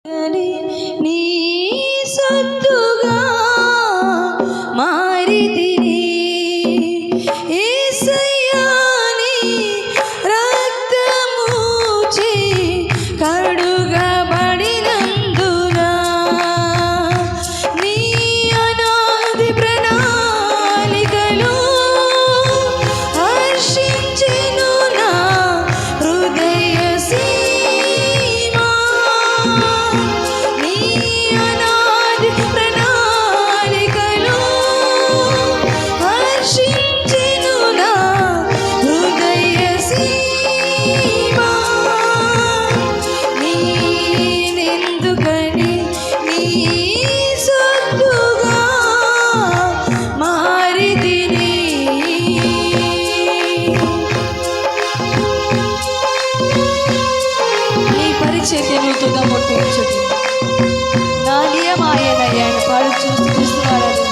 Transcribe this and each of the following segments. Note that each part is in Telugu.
నీ సొత్తుగా మారితిని యేసయ్యా నీ రక్తముచే కడుగబడినందున నీ అనాది ప్రణాళికలో హర్షించెను నా హృదయ సీమా నీ అనాది ప్రణాళికలో హర్షించెను నా హృదయ సీమా నేనెందుకని నీ సొత్తుగా మారితిని నీ పరిచర్యలుతుగా ముట్టించుటి నా నియమాయనయ్యా అని పాడు చూస్తున్నారు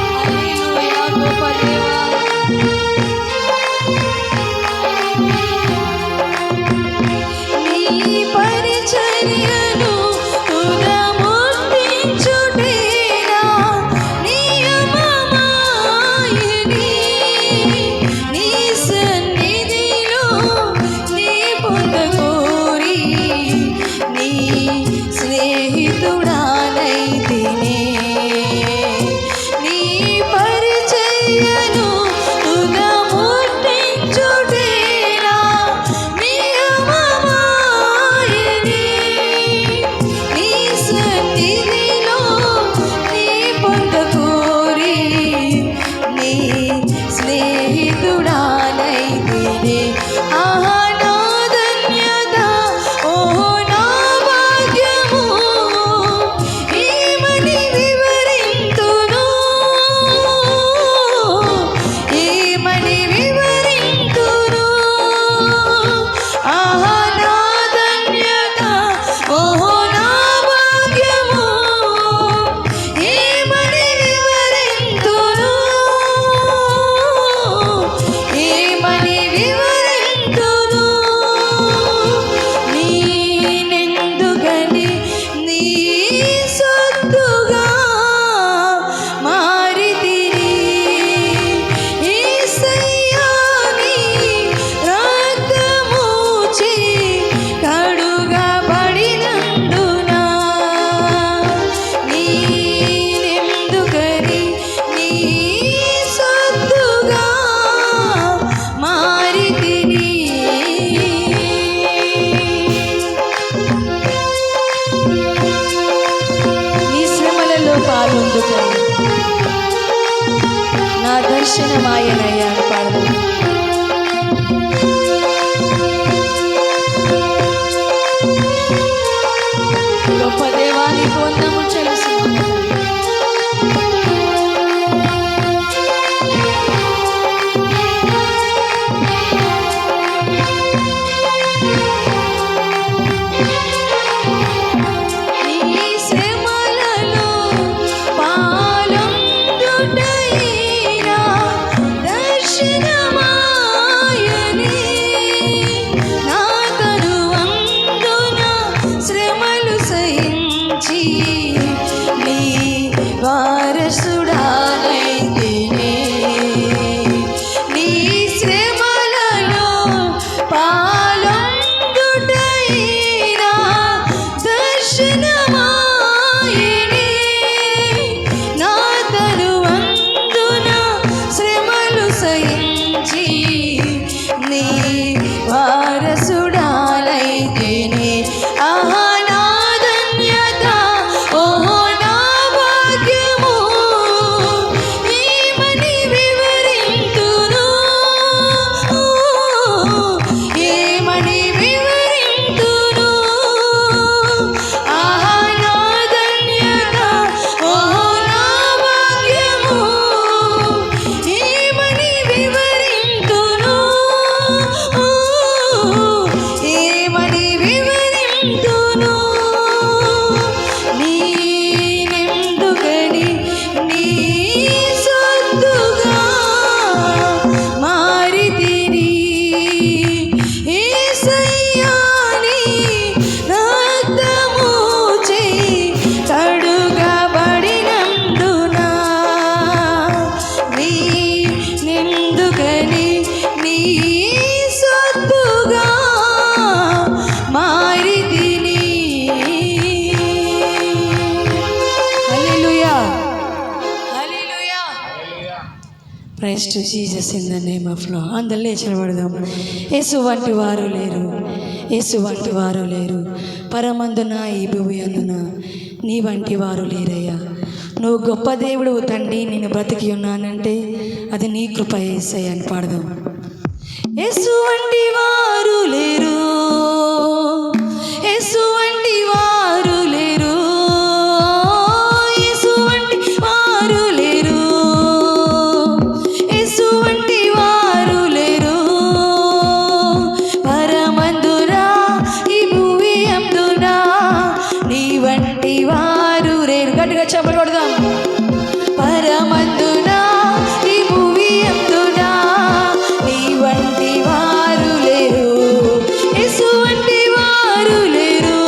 హల్లెలూయా గొప్ప దేవా నీ పరిచర్యను తుదముట్టించుటే నా నియమమాయని నీ సన్నిధిలో నీ పొందకోరి నీ స్నేహితుడానైతిని నీ పరిచర్యను తుదముట్టించుటే నా నియమమాయని నీ సన్నిధిలో నీ పొందకోరి నీ స్నేహితుడానైతిని ఆహా నా ధన్యత ఓహో నా భాగ్యము ఏమని వివరింతును ఏమని వివరింతును ఆహా నా ధన్యత ఓహో నా భాగ్యము ఏమని వివరింతును ఏమని వివరింతును నేనెందుకని నీ సొత్తుగా మారితిని యేసయ్యా నీ రక్తముచే కడుగబడినందున నేనెందుకని నీ సొత్తుగా మారితిని నీ శ్రమలలో పాల్గొందుకై నా దర్శనమాయనయ్యా అని పాడదాం గొప్ప దేవానికి వందము చెల్లిస్తున్నాను నీ శ్రమలలో పాలొందుటైనా దర్శనమా praise to Jesus in the name of Lord. అందరూ లేచి నిలబడదాం. యేసు వంటి వారు లేరు, యేసు వంటి వారు లేరు. పరమందున ఈ భూమి అందున నీ వంటి వారు లేరయ్యా. నువ్వు గొప్ప దేవుడు తండ్రి, నేను బ్రతికి ఉన్నానంటే అది నీ కృప యేసయ్యా అని పాడదాం. యేసు వంటి వారు లేరు, యేసు వంటి వారు లేరు, యేసు వంటి వారు లేరు, యేసు వంటి వారు లేరు. పరమందునా ఈ భూమి అందునా నీ వంటి వారు లేరు. గట్టిగా చప్పట్లు కొడదాం. పరమందునా ఈ భూమి అందునా నీ వంటి వారు లేరు, యేసు వంటి వారు లేరు.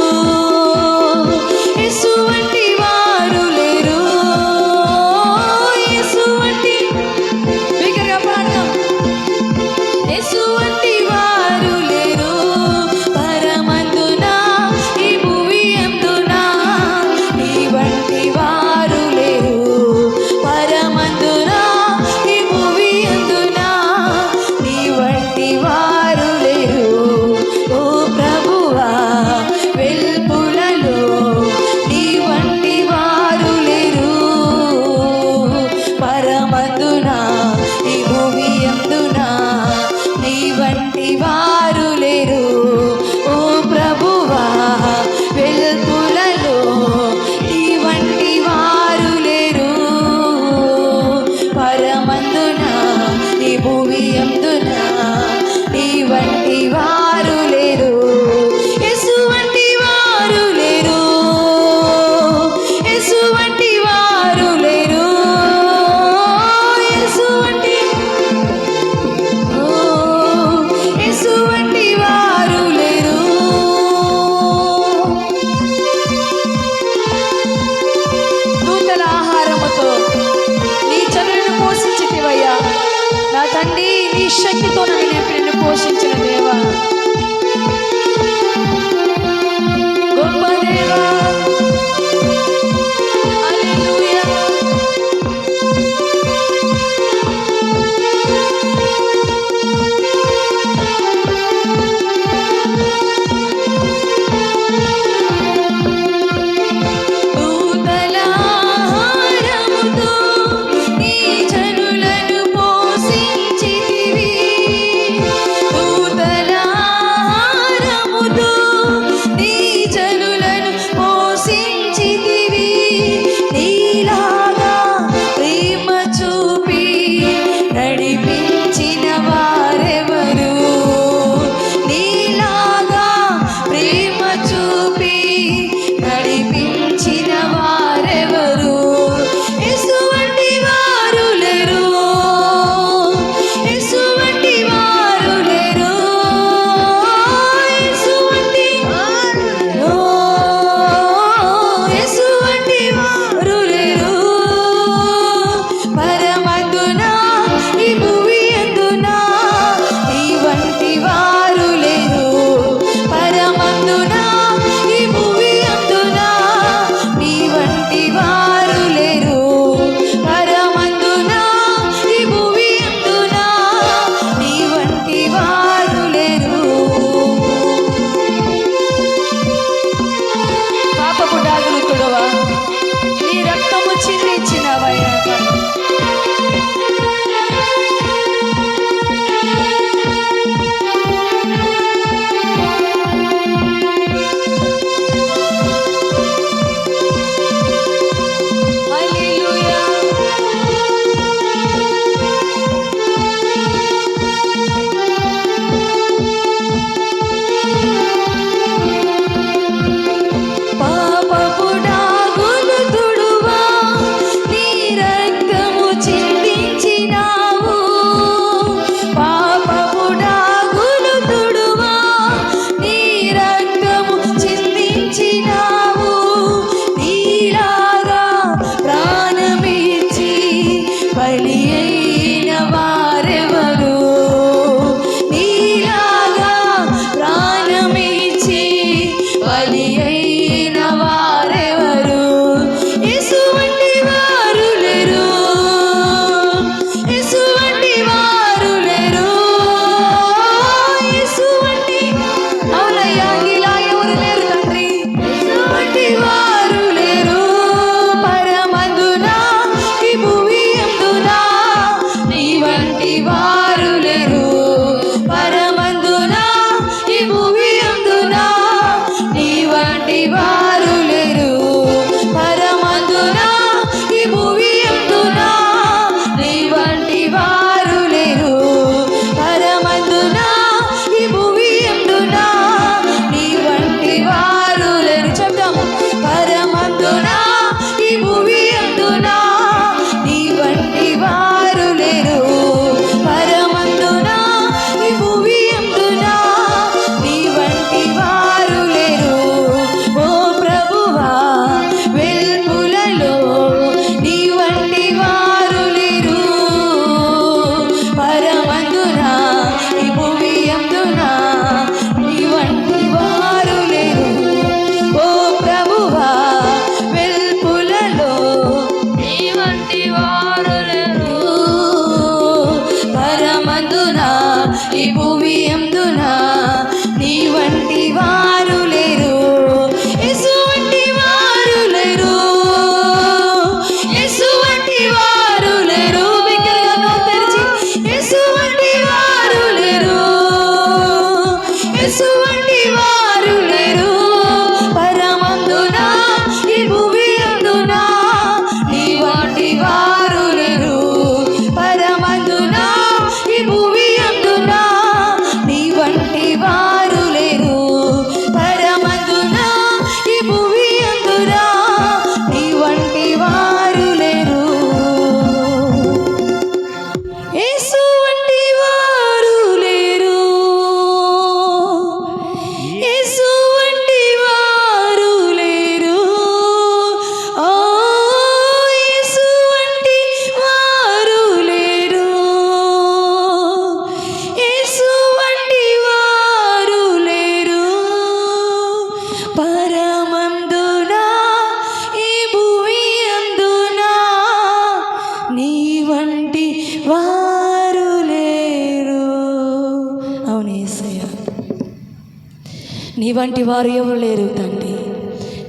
నీ వంటి వారు ఎవరు లేరు తండ్రి.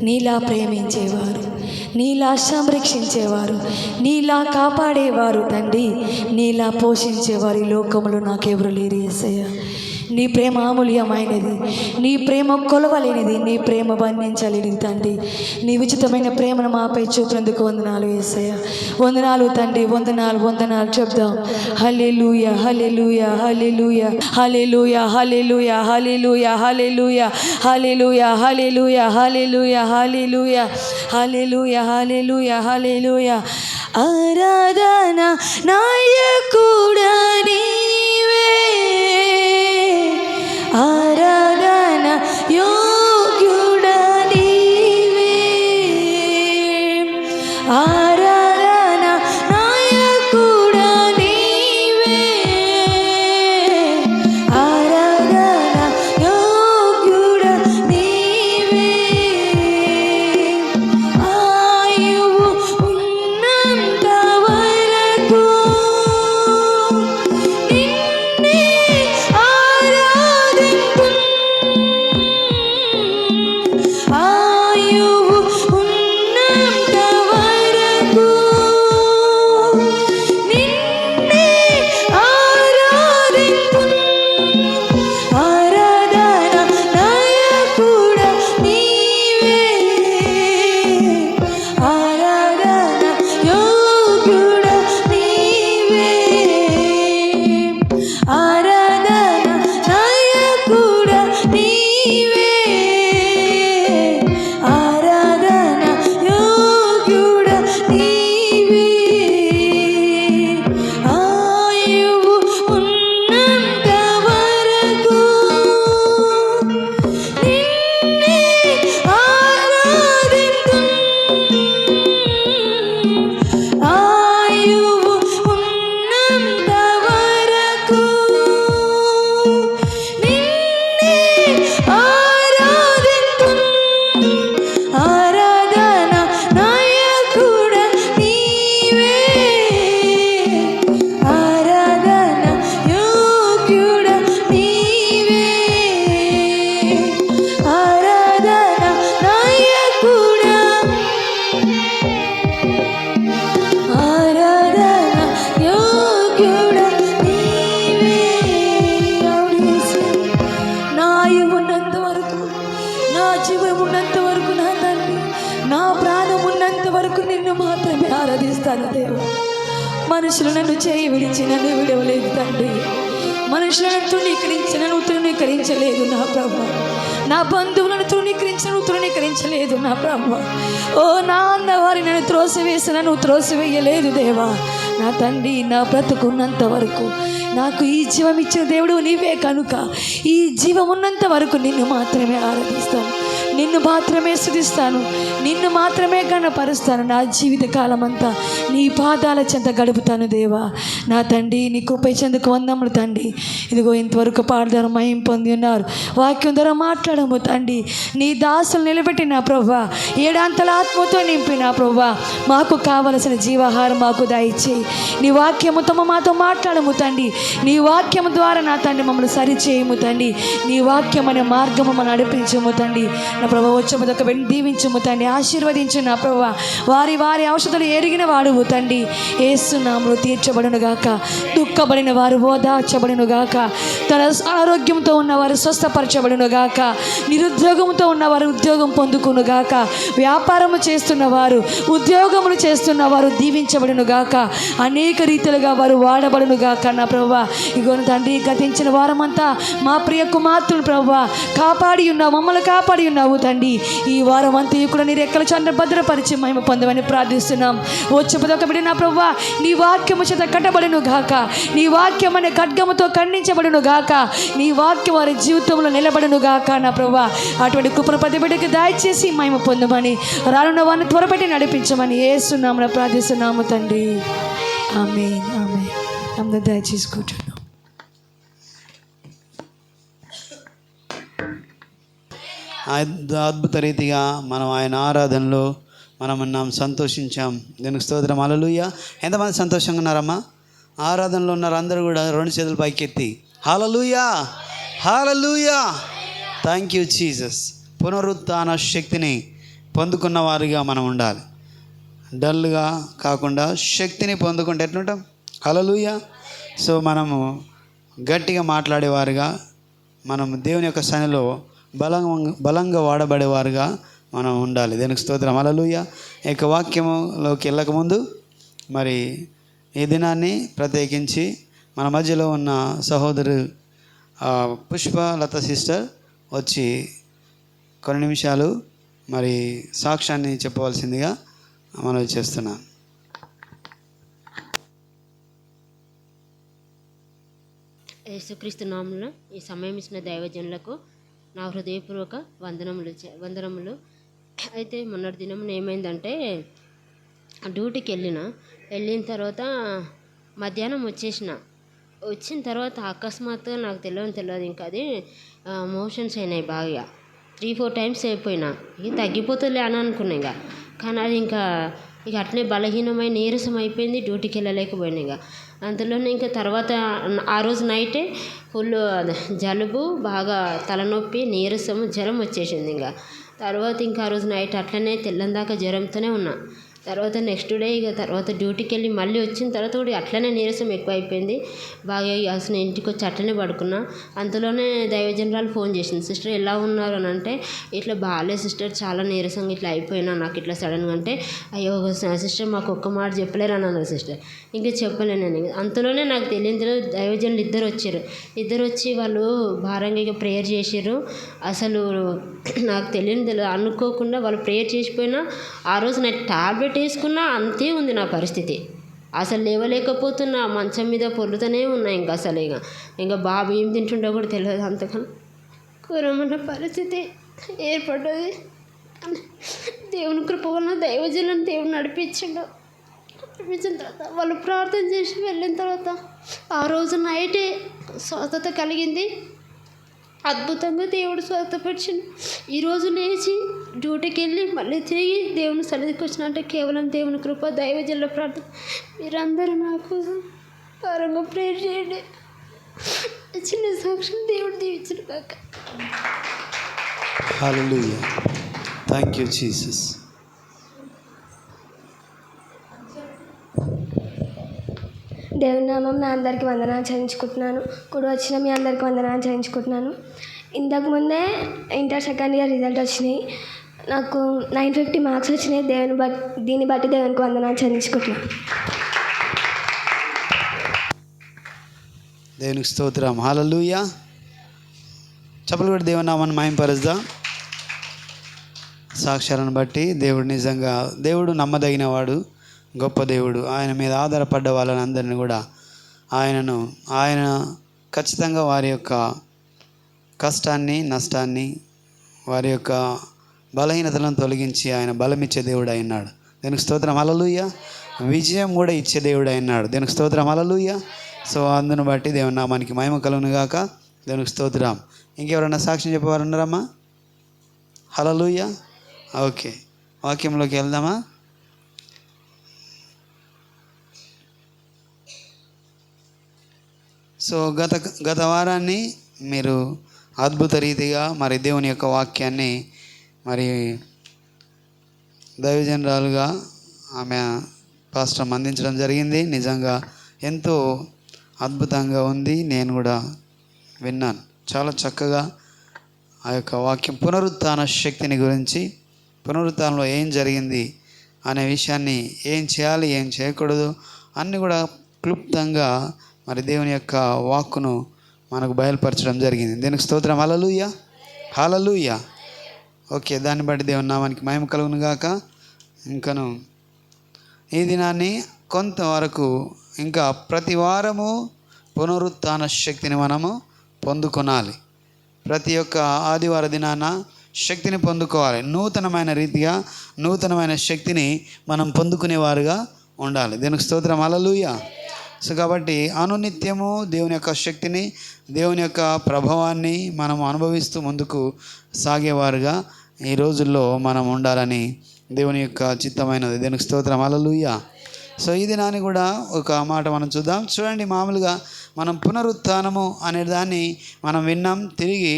నీలా ప్రేమించేవారు, నీలా సంరక్షించేవారు, నీలా కాపాడేవారు తండ్రి, నీలా పోషించేవారు ఈ లోకంలో నాకెవరు లేరు యేసయ్య. నీ ప్రేమ అమూల్యమైనది, నీ ప్రేమ కొలవలేనిది, నీ ప్రేమ బంధించలేనిది తండ్రి. నీ ఉచితమైన ప్రేమను మాపై చూపినందుకు వందనాలు యేసయ్య. వందనాలు తండ్రి, వందనాలు వందనాలు చెప్దాం. హల్లెలూయా హల్లెలూయా హల్లెలూయా హల్లెలూయా హల్లెలూయా హల్లెలూయా హల్లెలూయా హల్లెలూయా హల్లెలూయా హల్లెలూయా హల్లెలూయా హల్లెలూయా హల్లెలూయా హల్లెలూయా. ఆరాధన నాయకుడా నీవే, ఆరాధన యోగ్యుడా నీవే, ఆరాధన నాయకుడా నీవే, ఆరాధన యోగ్యుడా నీవే. ఆయువు ఉన్నంత వరకు నిన్నే ఆరాధింతును. ఆయువు ఉన్నంత వరకు నిన్నే ఆరాధింతును. ఆరాధన నాయకుడా నీవే, ఆరాధన యోగ్యుడా నీవే, ఆరాధన నాయకుడా నీవే, ఆరాధన యోగ్యుడా నీవే. ఆయువు ఉన్నంత వరకు నిన్నే ఆరాధింతును. ఆయువు ఉన్నంత వరకు నిన్నే ఆరాధింతును. ఆరాధన నాయకుడా నీవే, ఆరాధన యోగ్యుడా నీవే, ఆరాధన నాయకుడా, ఆరాధన యోగ్యుడా నీవే. అవును యేసయ్య. నా ఆయువు ఉన్నంత వరకు, నా జీవం ఉన్నంత వరకు నా తండ్రి, నా ప్రాణం ఉన్నంత వరకు నిన్ను మాత్రమే ఆరాధిస్తాను దేవా. మనుషులు నన్ను చేయి విడిచి నన్ను విడవలేదు తండ్రి. మనుషులను తృణీకరించి నన్ను తృణీకరించలేదు నా ప్రభు. నా బంధువులను తృణీకరించను తృణీకరించలేదు నా ప్రభు. ఓ నా అన్నవారి నన్ను త్రోసివేసి నన్ను త్రోసివేయలేదు దేవా. నా తండ్రి, నా బ్రతుకున్నంత వరకు నాకు ఈ జీవం ఇచ్చిన దేవుడు నీవే కనుక ఈ జీవం ఉన్నంత వరకు నిన్ను మాత్రమే ఆరాధిస్తాను, నిన్ను మాత్రమే స్తుతిస్తాను, నిన్ను మాత్రమే గణపరుస్తాను. నా జీవిత కాలం అంతా నీ పాదాల చెంత గడుపుతాను దేవా. నా తండ్రి, నీ కృప చెందుకు వందములు తండ్రి. ఇదిగో ఇంతవరకు పాడదారు మహిం పొంది ఉన్నారు, వాక్యం ద్వారా మాట్లాడము తండ్రి. నీ దాసులు నిలబెట్టిన ప్రభా, ఏడాంతల ఆత్మతో నింపిన ప్రభా, మాకు కావలసిన జీవాహారం మాకు దయచేయి. నీ వాక్యముతో మాతో మాట్లాడము తండ్రి. నీ వాక్యము ద్వారా నా తండ్రి మమ్మల్ని సరిచేయము తండ్రి. నీ వాక్యం అనే మార్గము మనం నడిపించము తండ్రి. నా ప్రభా వచ్చేదొక దీవించము తండ్రి, ఆశీర్వదించు నా ప్రభా. వారి వారి ఔషధాలు ఎరిగిన వాడువు తండ్రి. యేసు నామములో తీర్చబడును గాక, దుఃఖపడిన వారు ఓదార్చబడును గాక, తన ఆరోగ్యంతో ఉన్నవారు స్వస్థపరచబడును గాక, నిరుద్యోగంతో ఉన్నవారు ఉద్యోగం పొందుకును గాక, వ్యాపారము చేస్తున్న వారు ఉద్యోగములు చేస్తున్న వారు దీవించబడును గాక, అనేక రీతిలుగా వారు వాడబడును గాక. నా ప్రభా ఇగో తండ్రి, గతించిన వారమంతా మా ప్రియ కుమార్తెలు ప్రభా కాపాడి ఉన్నావు, మమ్మల్ని కాపాడి ఉన్నావు తండ్రి. ఈ వారం అంతా కూడా నీ రెక్కల చంద్ర భద్రపరిచి మేము పొందమని ప్రార్థిస్తున్నాం. వచ్చేదొక బిడ్డ నా ప్రభా, నీ వాక్యము చేత కట్టబడును గాక, నీ వాక్యం అనే ఖడ్గముతో ఖండించబడును గాక, నీ వాక్యం వారి జీవితంలో నిలబడును గాక. నా ప్రభా అటువంటి కృపను ప్రతి బిడ్డకి దయచేసి మేము పొందమని, రానున్న వారిని త్వరపెట్టి నడిపించమని యేసు నామమున ప్రార్థిస్తున్నాము తండ్రి. ఆమేన్ ఆమేన్. అందరూ దయచేసి కూర్చున్నాం. అద్భుత రీతిగా మనం ఆయన ఆరాధనలో మనం ఉన్నాం, సంతోషించాం. దీనికి స్తోత్రం. హల్లెలూయా. ఎంతమంది సంతోషంగా ఉన్నారమ్మా? ఆరాధనలో ఉన్నారు అందరూ కూడా రెండు చేతులు పైకెత్తి hallelujah hallelujah. Thank you Jesus. పునరుత్థాన శక్తిని పొందుకున్న వారిగా మనం ఉండాలి. డల్గా కాకుండా శక్తిని పొందుకుంటే ఎట్లుంటాం? హల్లెలూయా. సో మనము గట్టిగా మాట్లాడేవారుగా, మనం దేవుని యొక్క సన్నిధిలో బలంగా వాడబడేవారుగా మనం ఉండాలి. దేనికి స్తోత్రం. హల్లెలూయా. ఈ యొక్క వాక్యములోకి వెళ్ళకముందు మరి ఈ దినాన్ని ప్రత్యేకించి మన మధ్యలో ఉన్న సహోదరు పుష్పలత సిస్టర్ వచ్చి కొన్ని నిమిషాలు మరి సాక్ష్యాన్ని చెప్పవలసిందిగా మనవి చేస్తున్నాను. యేసుక్రీస్తు నామమున ఈ సమయం ఇచ్చిన దైవజనులకు నా హృదయపూర్వక వందనములు. అయితే మొన్నటి దినం ఏమైందంటే, డ్యూటీకి వెళ్ళిన తర్వాత మధ్యాహ్నం వచ్చిన తర్వాత అకస్మాత్తుగా నాకు తెలియదు ఇంకా అది మోషన్స్ అయినాయి బాగా. 3-4 టైమ్స్ అయిపోయినా ఇక తగ్గిపోతుందిలే అని అనుకున్నా. కానీ అది ఇంకా అట్లనే బలహీనమై నీరసం అయిపోయింది. డ్యూటీకి వెళ్ళలేకపోయినా. అందులోనే ఇంకా తర్వాత ఆ రోజు నైటే ఫుల్ జలుబు, బాగా తలనొప్పి, నీరసము, జ్వరం వచ్చేసింది. తర్వాత ఇంకా ఆ రోజు నైట్ అట్లనే తెల్లందాకా జ్వరంతోనే ఉన్నా. తర్వాత నెక్స్ట్ డే తర్వాత డ్యూటీకి వెళ్ళి మళ్ళీ వచ్చిన తర్వాత కూడా అట్లనే నీరసం ఎక్కువ అయిపోయింది. బాగా అసలు ఇంటికి వచ్చి అట్లనే పడుకున్నా. అంతలోనే దైవజనరాలు ఫోన్ చేసింది, సిస్టర్ ఎలా ఉన్నారు అని అంటే, ఇట్లా బాగాలేదు సిస్టర్, చాలా నీరసంగా ఇట్లా అయిపోయినా నాకు ఇట్లా సడన్గా అంటే, అయ్యో సిస్టర్ మాకు ఒక్క మాట చెప్పలేరు అని అన్నారు సిస్టర్. ఇంకా చెప్పలేను నేను. అంతలోనే నాకు తెలియదు దైవజనులు ఇద్దరు వచ్చి వాళ్ళు భారంగా ప్రేయర్ చేసారు. అసలు నాకు తెలియదు అనుకోకుండా వాళ్ళు ప్రేయర్ చేసిపోయినా ఆ రోజు నాకు టాబ్లెట్ వేసుకున్నా అంతే ఉంది నా పరిస్థితి. అసలు లేవలేకపోతున్నా, మంచం మీద పొర్లుతూనే ఉన్నా. ఇంకా బాబు ఏం తింటుండో కూడా తెలియదు. అంతకన్నా ఘోరమైన పరిస్థితి ఏర్పడ్డది. దేవుని కృప వలన దైవజనులను దేవుడు నడిపించిన తర్వాత వాళ్ళు ప్రార్థన చేసి వెళ్ళిన తర్వాత ఆ రోజు నైటే స్వస్థత కలిగింది. అద్భుతంగా దేవుడు స్వస్థపరిచింది. ఈరోజు లేచి డ్యూటీకి వెళ్ళి మళ్ళీ తిరిగి దేవుని సన్నిధికి వచ్చినంటే కేవలం దేవుని కృప, దైవజనుల ప్రార్థన. మీరందరూ నాకు పరంగా ప్రేయర్ చేయండి. చిన్న సాక్ష్యం దేవుడు దీవించును కాక. హల్లెలూయా. Thank you Jesus. దేవుని నామం నా అందరికీ వందనాలు చెల్లించుకుంటున్నాను. కూడా వచ్చిన మీ అందరికీ వందనాలు చెల్లించుకుంటున్నాను. ఇంతకుముందే ఇంటర్ సెకండ్ ఇయర్ రిజల్ట్ వచ్చినాయి. నాకు 950 మార్క్స్ వచ్చినాయి. దీన్ని బట్టి దేవునికి వందనాలు చెల్లించుకుంటున్నాను. దేవునికి స్తోత్రం. హల్లెలూయా. చప్పలు కొట్టి దేవుని నామాన్ని మహిమపరుద్దాం. సాక్ష్యాలను బట్టి దేవుడు నమ్మదగినవాడు, గొప్ప దేవుడు. ఆయన మీద ఆధారపడ్డ వాళ్ళని అందరినీ కూడా ఆయన ఖచ్చితంగా వారి యొక్క కష్టాన్ని, నష్టాన్ని, వారి యొక్క బలహీనతలను తొలగించి ఆయన బలమిచ్చే దేవుడు అయినాడు. దేనికి స్తోత్రం. హల్లెలూయా. విజయం కూడా ఇచ్చే దేవుడు అయినాడు. దేనికి స్తోత్రం. హల్లెలూయా. సో అందును బట్టి దేవుని నామానికి మహిమ కలుగును గాక. దేవునికి స్తోత్రం. ఇంకెవరన్నా సాక్ష్యం చెప్పేవారు ఉన్నారమ్మా? హల్లెలూయా. ఓకే, వాక్యంలోకి వెళ్దామా? సో గత వారాన్ని మీరు అద్భుత రీతిగా మరి దేవుని యొక్క వాక్యాన్ని మరి దైవజనరాలుగా ఆమె పాస్టర్ అందించడం జరిగింది. నిజంగా ఎంతో అద్భుతంగా ఉంది. నేను కూడా విన్నాను. చాలా చక్కగా ఆ యొక్క వాక్యం పునరుత్థాన శక్తిని గురించి, పునరుత్థానంలో ఏం జరిగింది అనే విషయాన్ని, ఏం చేయాలి ఏం చేయకూడదు అన్నీ కూడా క్లుప్తంగా మరి దేవుని యొక్క వాక్కును మనకు బయలుపరచడం జరిగింది. దీనికి స్తోత్రం. హల్లెలూయా. హల్లెలూయా. ఓకే, దాన్ని బట్టి దేవుని నామానికి మహిమ కలుగును గాక. ఇంకను ఈ దినాన్ని కొంతవరకు ఇంకా ప్రతి వారము పునరుత్థాన శక్తిని మనము పొందుకొనాలి. ప్రతి ఒక్క ఆదివార దినాన శక్తిని పొందుకోవాలి. నూతనమైన రీతిగా నూతనమైన శక్తిని మనం పొందుకునేవారుగా ఉండాలి. దీనికి స్తోత్రం. హల్లెలూయా. సో కాబట్టి అనునిత్యము దేవుని యొక్క శక్తిని, దేవుని యొక్క ప్రభావాన్ని మనం అనుభవిస్తూ ముందుకు సాగేవారుగా ఈ రోజుల్లో మనం ఉండాలని దేవుని యొక్క చిత్తమైనది. దేవునికి స్తోత్రం. హల్లెలూయా. సో ఈ దినాన్ని కూడా ఒక మాట మనం చూద్దాం. చూడండి, మామూలుగా మనం పునరుత్థానము అనే దాన్ని మనం విన్నాం. తిరిగి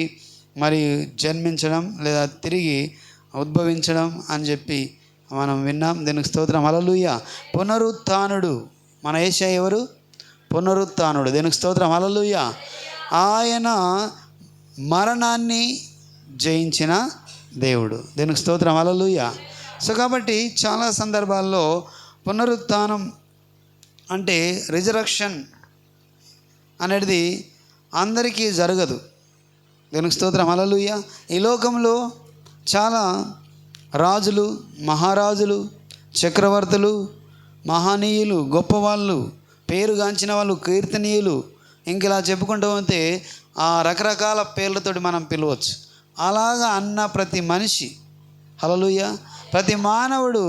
మరి జన్మించడం లేదా తిరిగి ఉద్భవించడం అని చెప్పి మనం విన్నాం. దీనికి స్తోత్రం. హల్లెలూయా. పునరుత్థానుడు మన యేసయ్య ఎవరు? పునరుత్థానుడు. దీనికి స్తోత్రం. హల్లెలూయా. ఆయన మరణాన్ని జయించిన దేవుడు. దీనికి స్తోత్రం. హల్లెలూయా. సో కాబట్టి చాలా సందర్భాల్లో పునరుత్థానం అంటే రిజరక్షన్ అనేది అందరికీ జరగదు. దీనికి స్తోత్రం. హల్లెలూయా. ఈ లోకంలో చాలా రాజులు, మహారాజులు, చక్రవర్తులు, మహనీయులు, గొప్పవాళ్ళు, పేరుగాంచిన వాళ్ళు, కీర్తనీయులు, ఇంక ఇలా చెప్పుకుంటూ పోతే ఆ రకరకాల పేర్లతోటి మనం పిలవచ్చు. అలాగా అన్న ప్రతి మనిషి, హల్లెలూయా, ప్రతి మానవుడు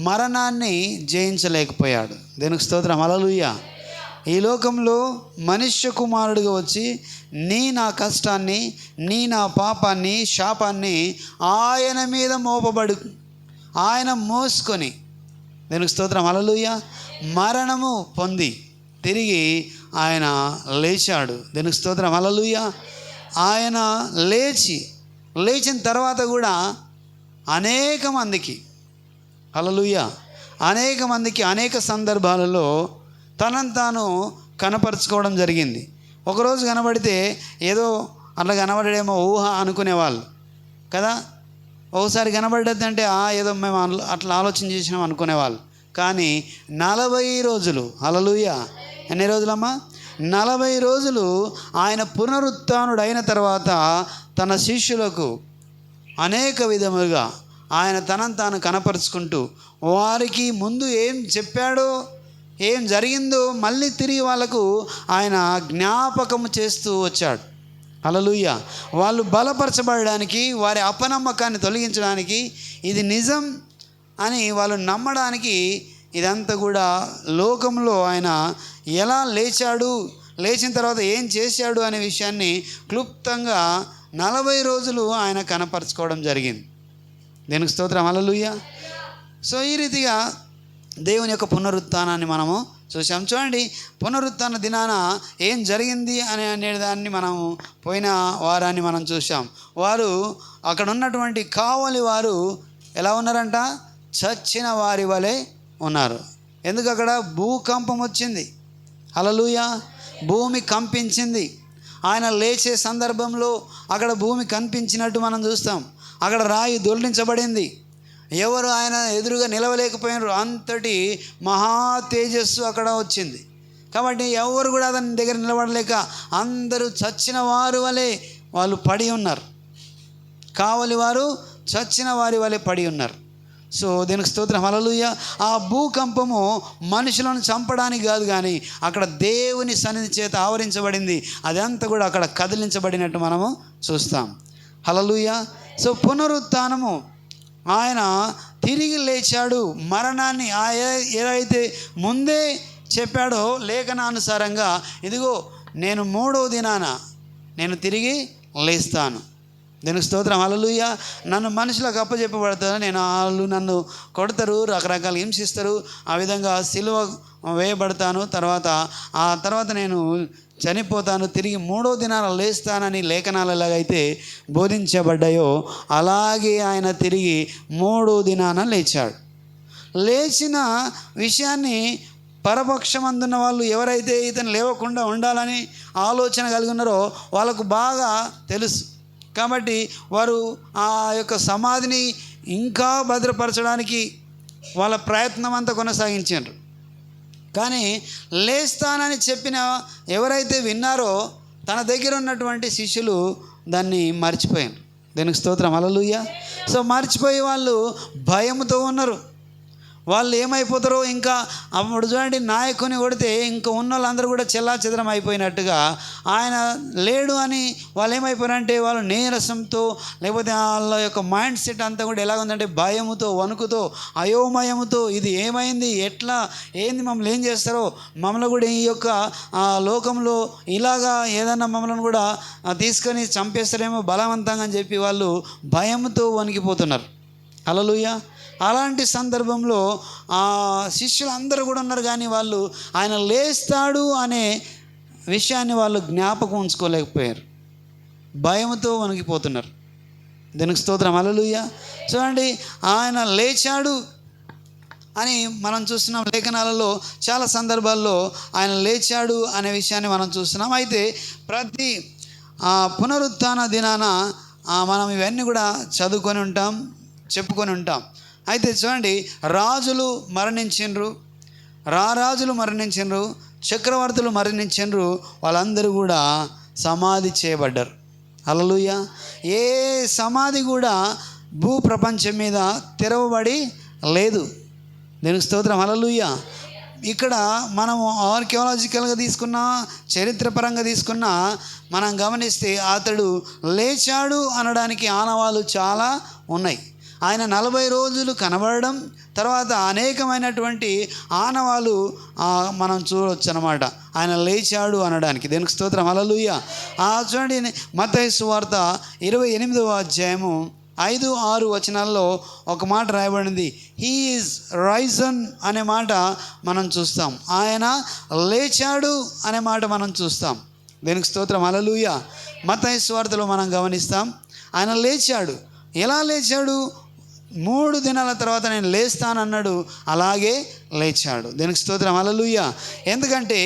మరణాన్ని జయించలేకపోయాడు. దీనికి స్తోత్రం. హల్లెలూయా. ఈ లోకంలో మనుష్య కుమారుడిగా వచ్చి నా కష్టాన్ని, నా పాపాన్ని, శాపాన్ని ఆయన మీద మోపబడు, ఆయన మోసుకొని, దీనికి స్తోత్రం. హల్లెలూయా, మరణము పొంది తిరిగి ఆయన లేచాడు. దీనికి స్తోత్రం. హల్లెలూయా. ఆయన లేచిన తర్వాత కూడా అనేక మందికి, హల్లెలూయా, అనేక మందికి అనేక సందర్భాలలో తనను తాను కనపరుచుకోవడం జరిగింది. ఒకరోజు కనబడితే ఏదో అట్లా కనబడేమో ఊహ అనుకునేవాళ్ళు కదా. ఒకసారి కనబడ్డదంటే ఏదో మేము అట్లా ఆలోచన చేసినాం అనుకునేవాళ్ళు. కానీ 40 రోజులు, హల్లెలూయా, ఎన్ని రోజులమ్మా? 40 రోజులు ఆయన పునరుత్థానుడు అయిన తర్వాత తన శిష్యులకు అనేక విధములుగా ఆయన తనను తాను కనపరుచుకుంటూ వారికి ముందు ఏం చెప్పాడో, ఏం జరిగిందో మళ్ళీ తిరిగి వాళ్ళకు ఆయన జ్ఞాపకము చేస్తూ వచ్చాడు. హల్లెలూయా. వాళ్ళు బలపరచబడడానికి, వారి అపనమ్మకాన్ని తొలగించడానికి, ఇది నిజం అని వాళ్ళు నమ్మడానికి, ఇదంతా కూడా లోకంలో ఆయన ఎలా లేచాడు, లేచిన తర్వాత ఏం చేశాడు అనే విషయాన్ని క్లుప్తంగా 40 రోజులు ఆయన కనపరచుకోవడం జరిగింది. దీనికి స్తోత్రం. హల్లెలూయా. సో ఈ రీతిగా దేవుని యొక్క పునరుత్థానాన్ని మనము చూసాం. చూడండి, పునరుత్థాన దినాన ఏం జరిగింది అనే దాన్ని మనము పోయిన వారాన్ని మనం చూసాం. వారు అక్కడ ఉన్నటువంటి కావలి వారు ఎలా ఉన్నారంట? చచ్చిన వారి వలె ఉన్నారు. ఎందుకు? అక్కడ భూకంపం వచ్చింది. హల్లెలూయా. భూమి కంపించింది. ఆయన లేచే సందర్భంలో అక్కడ భూమి కనిపించినట్టు మనం చూస్తాం. అక్కడ రాయి దొర్లించబడింది. ఎవరు ఆయన ఎదురుగా నిలవలేకపోయినారు. అంతటి మహా తేజస్సు అక్కడ వచ్చింది. కాబట్టి ఎవరు కూడా అతని దగ్గర నిలబడలేక అందరూ చచ్చిన వారి వలె వాళ్ళు పడి ఉన్నారు. కావలి వారు చచ్చిన వారి వలె పడి ఉన్నారు. సో దీనికి స్తోత్రం. హల్లెలూయా. ఆ భూకంపము మనుషులను చంపడానికి కాదు, కానీ అక్కడ దేవుని సన్నిధి చేత ఆవరించబడింది. అదంతా కూడా అక్కడ కదిలించబడినట్టు మనము చూస్తాం. హల్లెలూయా. సో పునరుత్థానము, ఆయన తిరిగి లేచాడు. మరణాన్ని ఏదైతే ముందే చెప్పాడో లేఖనానుసారంగా, ఇదిగో నేను 3వ దినాన నేను తిరిగి లేస్తాను. దీనికి స్తోత్రం. హల్లెలూయా. నన్ను మనుషులకు అప్పచెప్పబడతాను, వాళ్ళు నన్ను కొడతారు, రకరకాల హింసిస్తారు, ఆ విధంగా సిలువ వేయబడతాను, ఆ తర్వాత నేను చనిపోతాను, తిరిగి 3వ దినాన లేస్తానని లేఖనాలు ఎలాగైతే బోధించబడ్డాయో అలాగే ఆయన తిరిగి 3వ దినాన లేచాడు. లేచిన విషయాన్ని పరపక్షమందున్న వాళ్ళు ఎవరైతే ఇతను లేవకుండా ఉండాలని ఆలోచన కలిగి ఉన్నారో వాళ్ళకు బాగా తెలుసు. కాబట్టి వారు ఆ యొక్క సమాధిని ఇంకా భద్రపరచడానికి వాళ్ళ ప్రయత్నం అంతా కొనసాగించారు. కానీ లేస్తానని చెప్పిన ఎవరైతే విన్నారో తన దగ్గర ఉన్నటువంటి శిష్యులు దాన్ని మర్చిపోయారు. దీనికి స్తోత్రం. హల్లెలూయా. సో మర్చిపోయి వాళ్ళు భయంతో ఉన్నారు. వాళ్ళు ఏమైపోతారో, ఇంకా అప్పుడు చూడండి, నాయకుని కొడితే ఇంకా ఉన్న వాళ్ళందరూ కూడా చెల్లాచెదరం అయిపోయినట్టుగా ఆయన లేడు అని వాళ్ళు ఏమైపోయారంటే వాళ్ళు నీరసంతో, లేకపోతే వాళ్ళ యొక్క మైండ్ సెట్ అంతా కూడా ఎలా ఉందంటే భయముతో, వణుకుతో, అయోమయముతో, ఇది ఏమైంది, ఎట్లా, ఏంది, మమ్మల్ని ఏం చేస్తారో, మమ్మల్ని కూడా ఈ యొక్క లోకంలో ఇలాగా ఏదన్నా మమ్మల్ని కూడా తీసుకొని చంపేస్తారేమో బలవంతంగా అని చెప్పి వాళ్ళు భయంతో వణికిపోతున్నారు. హల్లెలూయా. అలాంటి సందర్భంలో ఆ శిష్యులు అందరూ కూడా ఉన్నారు, కానీ వాళ్ళు ఆయన లేస్తాడు అనే విషయాన్ని వాళ్ళు జ్ఞాపకం ఉంచుకోలేకపోయారు. భయంతో వణికిపోతున్నారు. దీనికి స్తోత్రం, హల్లెలూయా. చూడండి, ఆయన లేచాడు అని మనం చూస్తున్నాం. లేఖనాలలో చాలా సందర్భాల్లో ఆయన లేచాడు అనే విషయాన్ని మనం చూస్తున్నాం. అయితే ప్రతి పునరుత్థాన దినాన మనం ఇవన్నీ కూడా చదువుకొని ఉంటాం, చెప్పుకొని ఉంటాం. అయితే చూడండి, రాజులు మరణించిండ్రు, రాజులు మరణించిండ్రు, చక్రవర్తులు మరణించిండ్రు, వాళ్ళందరూ కూడా సమాధి చేయబడ్డారు. హల్లెలూయా. ఏ సమాధి కూడా భూ ప్రపంచం మీద తెరవబడి లేదు. దీనికి స్తోత్రం, హల్లెలూయా. ఇక్కడ మనము ఆర్కియాలజికల్గా తీసుకున్నా, చరిత్రపరంగా తీసుకున్నా మనం గమనిస్తే అతడు లేచాడు అనడానికి ఆనవాళ్ళు చాలా ఉన్నాయి. ఆయన 40 రోజులు కనబడడం, తర్వాత అనేకమైనటువంటి ఆనవాళ్ళు మనం చూడవచ్చు అన్నమాట ఆయన లేచాడు అనడానికి. దీనికి స్తోత్రం, హల్లెలూయా. చూడండి, మత్తయి సువార్త 28వ అధ్యాయము 5-6 వచనాల్లో ఒక మాట రాయబడింది. హీ ఈజ్ రైజన్ అనే మాట మనం చూస్తాం, ఆయన లేచాడు అనే మాట మనం చూస్తాం. దీనికి స్తోత్రం, హల్లెలూయా. మత్తయి సువార్తలో మనం గమనిస్తాం, ఆయన లేచాడు. ఎలా లేచాడు? 3 దినాల తర్వాత నేను లేస్తానన్నాడు, అలాగే లేచాడు. దీనికి స్తోత్రం, హల్లెలూయా. ఎందుకంటే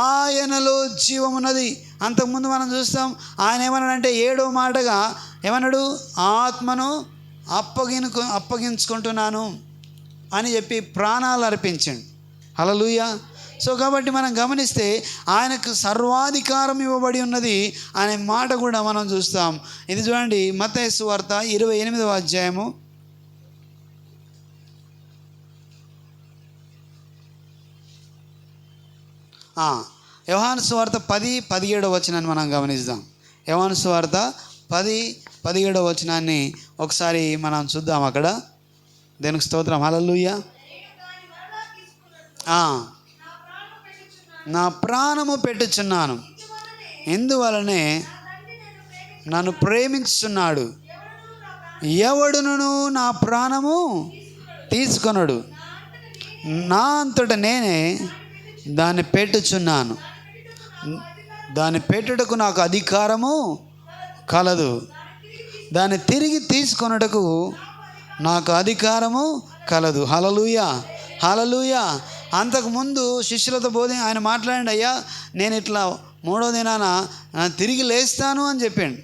ఆయనలో జీవం ఉన్నది. అంతకుముందు మనం చూస్తాం, ఆయన ఏమన్నాడంటే 7వ మాటగా ఏమన్నాడు? ఆత్మను అప్పగించుకుంటున్నాను అని చెప్పి ప్రాణాలు అర్పించండి. హల్లెలూయా. సో కాబట్టి మనం గమనిస్తే ఆయనకు సర్వాధికారం ఇవ్వబడి ఉన్నది అనే మాట కూడా మనం చూస్తాం. ఇది చూడండి, మత్తయి సువార్త 28వ అధ్యాయము 'యోహాను సువార్త 10-17 వచనాన్ని మనం గమనిద్దాం. యోహాను సువార్త 10-17 వచనాన్ని ఒకసారి మనం చూద్దాం. అక్కడ దేనికి స్తోత్రం, హల్లెలూయా. నా ప్రాణము పెట్టుచున్నాను, ఇందువలనే నన్ను ప్రేమించుచున్నాడు, ఎవడును నా ప్రాణము తీసుకొనడు, నా అంతట నేనే దాన్ని పెట్టుచున్నాను, దాన్ని పెట్టుటకు నాకు అధికారము కలదు, దాన్ని తిరిగి తీసుకొనుటకు నాకు అధికారము కలదు. హల్లెలూయా, హల్లెలూయా. అంతకుముందు శిష్యులతో ఆయన మాట్లాడండి, అయ్యా నేను ఇట్లా 3వ దినాన తిరిగి లేస్తాను అని చెప్పాడు.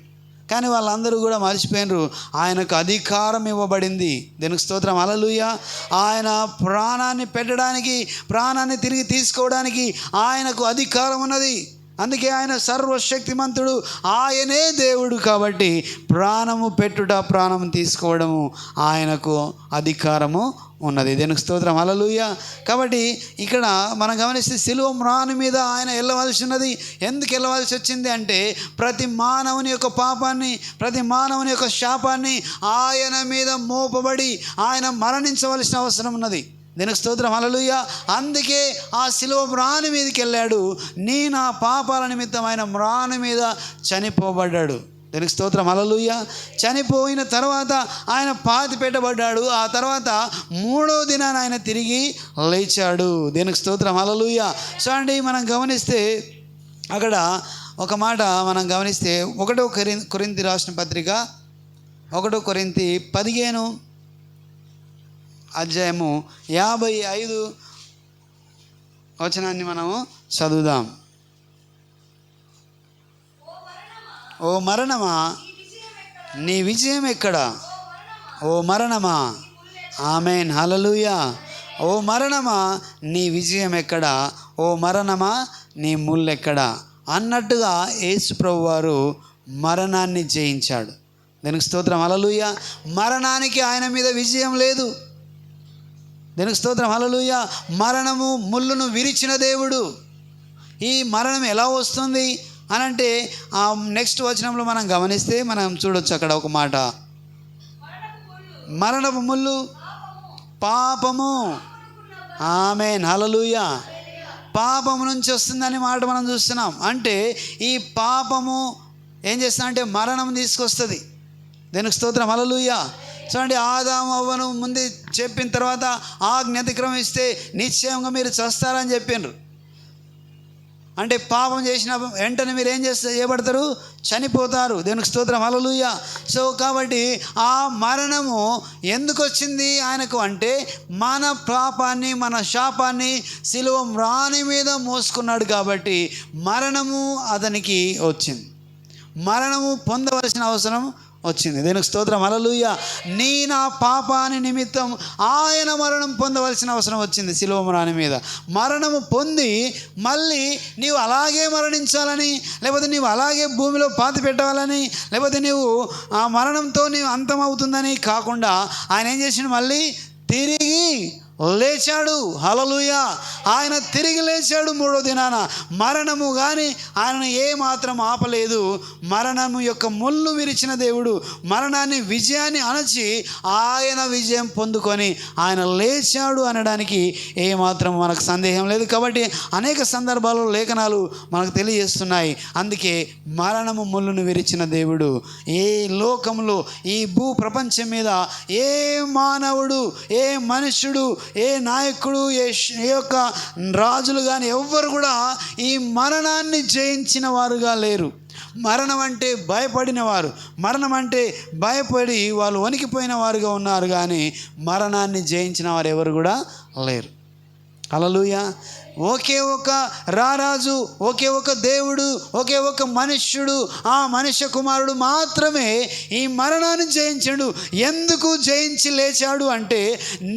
కానీ వాళ్ళందరూ కూడా మర్చిపోయినరు, ఆయనకు అధికారం ఇవ్వబడింది. దీనికి స్తోత్రం, హల్లెలూయా. ఆయన ప్రాణాన్ని పెట్టడానికి, ప్రాణాన్ని తిరిగి తీసుకోవడానికి ఆయనకు అధికారం ఉన్నది. అందుకే ఆయన సర్వశక్తిమంతుడు, ఆయనే దేవుడు. కాబట్టి ప్రాణము పెట్టుట, ప్రాణము తీసుకోవడము ఆయనకు అధికారము ఉన్నది. దీనికి స్తోత్రం, హల్లెలూయా. కాబట్టి ఇక్కడ మనం గమనిస్తే సిలువ మ్రాను మీద ఆయన వెళ్ళవలసి ఉన్నది. ఎందుకు వెళ్ళవలసి వచ్చింది అంటే ప్రతి మానవుని యొక్క పాపాన్ని, ప్రతి మానవుని యొక్క శాపాన్ని ఆయన మీద మోపబడి ఆయన మరణించవలసిన అవసరం ఉన్నది. దీనికి స్తోత్రం, హల్లెలూయా. అందుకే ఆ సిలువ మ్రాను మీదకి వెళ్ళాడు. నా పాపాల నిమిత్తం ఆయన మ్రాను మీద చనిపోబడ్డాడు. దీనికి స్తోత్రం, హల్లెలూయా. చనిపోయిన తర్వాత ఆయన పాతి పెట్టబడ్డాడు. ఆ తర్వాత 3వ దినాన ఆయన తిరిగి లేచాడు. దీనికి స్తోత్రం, హల్లెలూయా. సో అండి, మనం గమనిస్తే అక్కడ ఒక మాట మనం గమనిస్తే 1 కొరింథీ రాసిన పత్రిక 1 కొరింథీ 15 అధ్యాయము 55 వచనాన్ని మనము చదువుదాం. ఓ మరణమా నీ విజయం ఎక్కడ? ఓ మరణమా, ఆమేన్, హల్లెలూయా. ఓ మరణమా నీ విజయం ఎక్కడ? ఓ మరణమా నీ ముల్లెక్కడ అన్నట్టుగా యేసు ప్రభువు వారు మరణాన్ని జయించాడు. దీనికి స్తోత్రం, హల్లెలూయా. మరణానికి ఆయన మీద విజయం లేదు. దీనికి స్తోత్రం, హల్లెలూయా. మరణము ముళ్ళును విరిచిన దేవుడు. ఈ మరణం ఎలా వస్తుంది అనంటే ఆ నెక్స్ట్ వచనంలో మనం గమనిస్తే మనం చూడొచ్చు అక్కడ ఒక మాట, మరణపు ముళ్ళు పాపము, ఆమేన్, హల్లెలూయా. పాపము నుంచి వస్తుందని మాట మనం చూస్తున్నాం. అంటే ఈ పాపము ఏం చేస్తుందంటే మరణం తీసుకొస్తుంది. దీనికి స్తోత్రం, హల్లెలూయా. చూడండి, ఆదాము అవ్వను ముందు చెప్పిన తర్వాత ఆజ్ఞ అతిక్రమిస్తే నిశ్చయంగా మీరు చస్తారని చెప్పిండ్రు. అంటే పాపం చేసిన వెంటనే మీరు ఏం చేయబడతారు? చనిపోతారు. దేవునికి స్తోత్రం, హల్లెలూయా. సో కాబట్టి ఆ మరణము ఎందుకు వచ్చింది ఆయనకు అంటే మన పాపాన్ని, మన శాపాన్ని సిలువ మ్రాని మీద మోసుకున్నాడు కాబట్టి మరణము అతనికి వచ్చింది. మరణము పొందవలసిన అవసరం వచ్చింది. దేవునికి స్తోత్రం, హల్లెలూయా. నా పాపాని నిమిత్తం ఆయన మరణం పొందవలసిన అవసరం వచ్చింది సిలువ మ్రాని మీద. మరణము పొంది మళ్ళీ నీవు అలాగే మరణించాలని, లేకపోతే నీవు అలాగే భూమిలో పాతి పెట్టాలని, లేకపోతే నీవు ఆ మరణంతో నీవు అంతమవుతుందని కాకుండా ఆయన ఏం చేసిండు? మళ్ళీ తిరిగి లేచాడు. హల్లెలూయా. ఆయన తిరిగి లేచాడు మూడో దినాన. మరణము కానీ ఆయనను ఏమాత్రం ఆపలేదు. మరణము యొక్క ముళ్ళు విరిచిన దేవుడు మరణాన్ని, విజయాన్ని అణచి ఆయన విజయం పొందుకొని ఆయన లేచాడు అనడానికి ఏమాత్రం మనకు సందేహం లేదు. కాబట్టి అనేక సందర్భాల్లో లేఖనాలు మనకు తెలియజేస్తున్నాయి. అందుకే మరణము ముళ్ళును విరిచిన దేవుడు ఏ లోకంలో, ఈ భూ ప్రపంచం మీద ఏ మానవుడు, ఏ మనుష్యుడు, ఏ నాయకుడు, ఏ యొక్క రాజులు కానీ ఎవ్వరు కూడా ఈ మరణాన్ని జయించిన వారుగా లేరు. మరణం అంటే భయపడిన వారు, మరణం అంటే భయపడి వాళ్ళు వణికిపోయిన వారుగా ఉన్నారు, కానీ మరణాన్ని జయించిన వారు ఎవరు కూడా లేరు. హల్లెలూయా. ఒకే ఒక రారాజు, ఒకే ఒక దేవుడు, ఒకే ఒక మనుష్యుడు, ఆ మనుష్య కుమారుడు మాత్రమే ఈ మరణాన్ని జయించాడు. ఎందుకు జయించి లేచాడు అంటే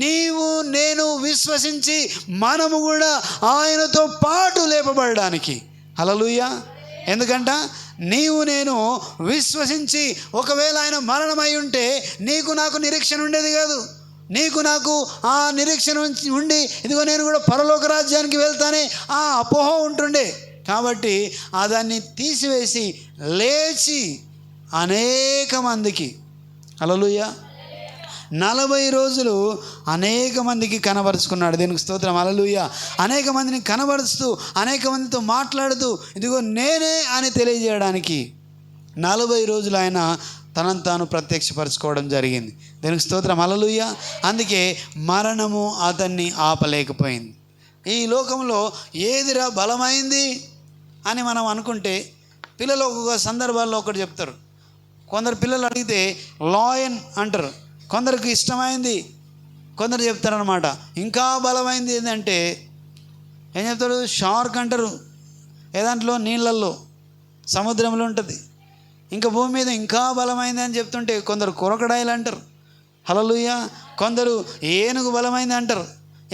నీవు నేను విశ్వసించి మనము కూడా ఆయనతో పాటు లేపబడడానికి. హల్లెలూయా. ఎందుకంట నీవు నేను విశ్వసించి ఒకవేళ ఆయన మరణమై ఉంటే నీకు నాకు నిరీక్షణ ఉండేది కాదు. నీకు నాకు ఆ నిరీక్షణ ఉండి ఇదిగో నేను కూడా పరలోక రాజ్యానికి వెళ్తానే ఆ అపోహ ఉంటుండే. కాబట్టి ఆ దాన్ని తీసివేసి లేచి అనేక మందికి, హల్లెలూయా, 40 రోజులు అనేక మందికి కనబరుచుకున్నాడు. దీనికి స్తోత్రం, హల్లెలూయా. అనేక మందిని కనబరుస్తూ, అనేక మందితో మాట్లాడుతూ ఇదిగో నేనే అని తెలియజేయడానికి 40 రోజులు ఆయన తనను తాను ప్రత్యక్షపరచుకోవడం జరిగింది. దీనికి స్తోత్రం, హల్లెలూయా. అందుకే మరణము అతన్ని ఆపలేకపోయింది. ఈ లోకంలో ఏదిరా బలమైంది అని మనం అనుకుంటే పిల్లలు ఒక్కొక్క సందర్భాల్లో ఒకటి చెప్తారు. కొందరు పిల్లలు అడిగితే లాయన్ అంటారు, కొందరికి ఇష్టమైంది, కొందరు చెప్తారనమాట. ఇంకా బలమైంది ఏంటంటే ఏం చెప్తారు? షార్క్ అంటారు. ఏదాంట్లో నీళ్ళల్లో, సముద్రంలో ఉంటుంది. ఇంకా భూమి మీద ఇంకా బలమైంది అని చెప్తుంటే కొందరు క్రొకడైల్ అంటారు. హల్లెలూయా. కొందరు ఏనుగు బలమైంది అంటారు.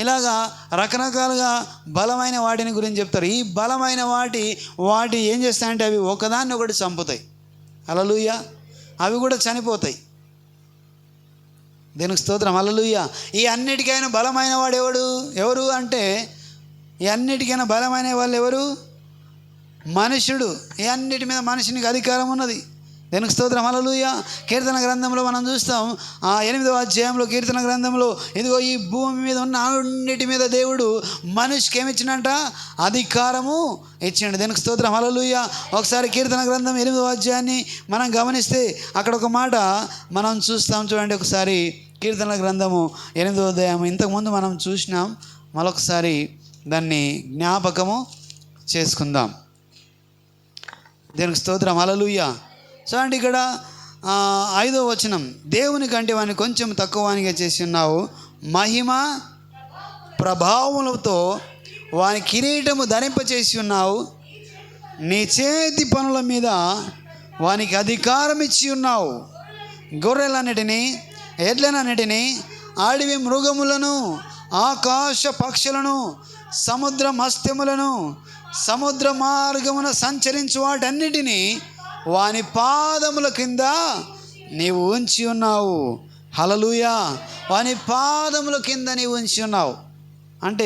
ఇలాగా రకరకాలుగా బలమైన వాటిని గురించి చెప్తారు. ఈ బలమైన వాటి ఏం చేస్తాయంటే అవి ఒకదాన్ని ఒకటి చంపుతాయి. హల్లెలూయా. అవి కూడా చనిపోతాయి. దీనికి స్తోత్రం, హల్లెలూయా. ఈ అన్నిటికైనా బలమైన వాడు ఎవరు అంటే ఈ అన్నిటికైనా బలమైన వాళ్ళు ఎవరు? మనుషుడు. ఈ అన్నిటి మీద మనిషినికి అధికారం ఉన్నది. దీనికి స్తోత్రం, హల్లెలూయా. కీర్తన గ్రంథంలో మనం చూస్తాం, 8వ అధ్యాయంలో కీర్తన గ్రంథంలో ఇదిగో ఈ భూమి మీద ఉన్న అన్నిటి మీద దేవుడు మనిషికి ఏమిచ్చినంట? అధికారము ఇచ్చిండు. దీనికి స్తోత్రం, హల్లెలూయా. ఒకసారి కీర్తన గ్రంథం 8వ అధ్యాయాన్ని మనం గమనిస్తే అక్కడ ఒక మాట మనం చూస్తాం. చూడండి ఒకసారి కీర్తన గ్రంథము 8వ అధ్యాయం. ఇంతకుముందు మనం చూసినాం, మరొకసారి దాన్ని జ్ఞాపకము చేసుకుందాం. దీనికి స్తోత్రం, హల్లెలూయా. సో అంటే ఇక్కడ 5వ వచనం, దేవుని కంటే వాడిని కొంచెం తక్కువనిగా చేసి ఉన్నావు, మహిమ ప్రభావములతో వాని కిరీటము ధరింపచేసి ఉన్నావు, నీ చేతి పనుల మీద వానికి అధికారం ఇచ్చి ఉన్నావు, గొర్రెలన్నిటినీ, ఎడ్లనన్నిటినీ, అడవి మృగములను, ఆకాశ పక్షులను, సముద్ర మత్స్యములను, సముద్ర మార్గమున సంచరించు వాటన్నిటినీ వాని పాదముల కింద నీవు ఉంచి ఉన్నావు. హల్లెలూయా. వాని పాదముల కింద నీవు ఉంచి ఉన్నావు అంటే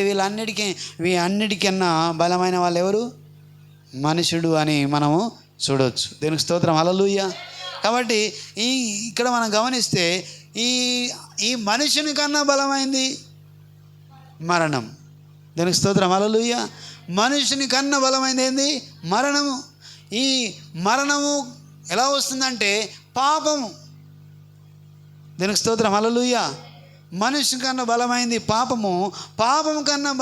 వీటన్నిటికన్నా బలమైన వాళ్ళు ఎవరు? మనుషుడు అని మనము చూడవచ్చు. దీనికి స్తోత్రం, హల్లెలూయా. కాబట్టి ఇక్కడ మనం గమనిస్తే ఈ మనుషుని కన్నా బలమైంది మరణం. దీనికి స్తోత్రం, హల్లెలూయా. మనుషుని కన్నా బలమైంది ఏంది? మరణము. ఈ మరణము ఎలా వస్తుందంటే పాపము. దీనికి స్తోత్రం, హల్లెలూయా. మనిషి కన్నా బలమైంది పాపము. పాపము కన్నా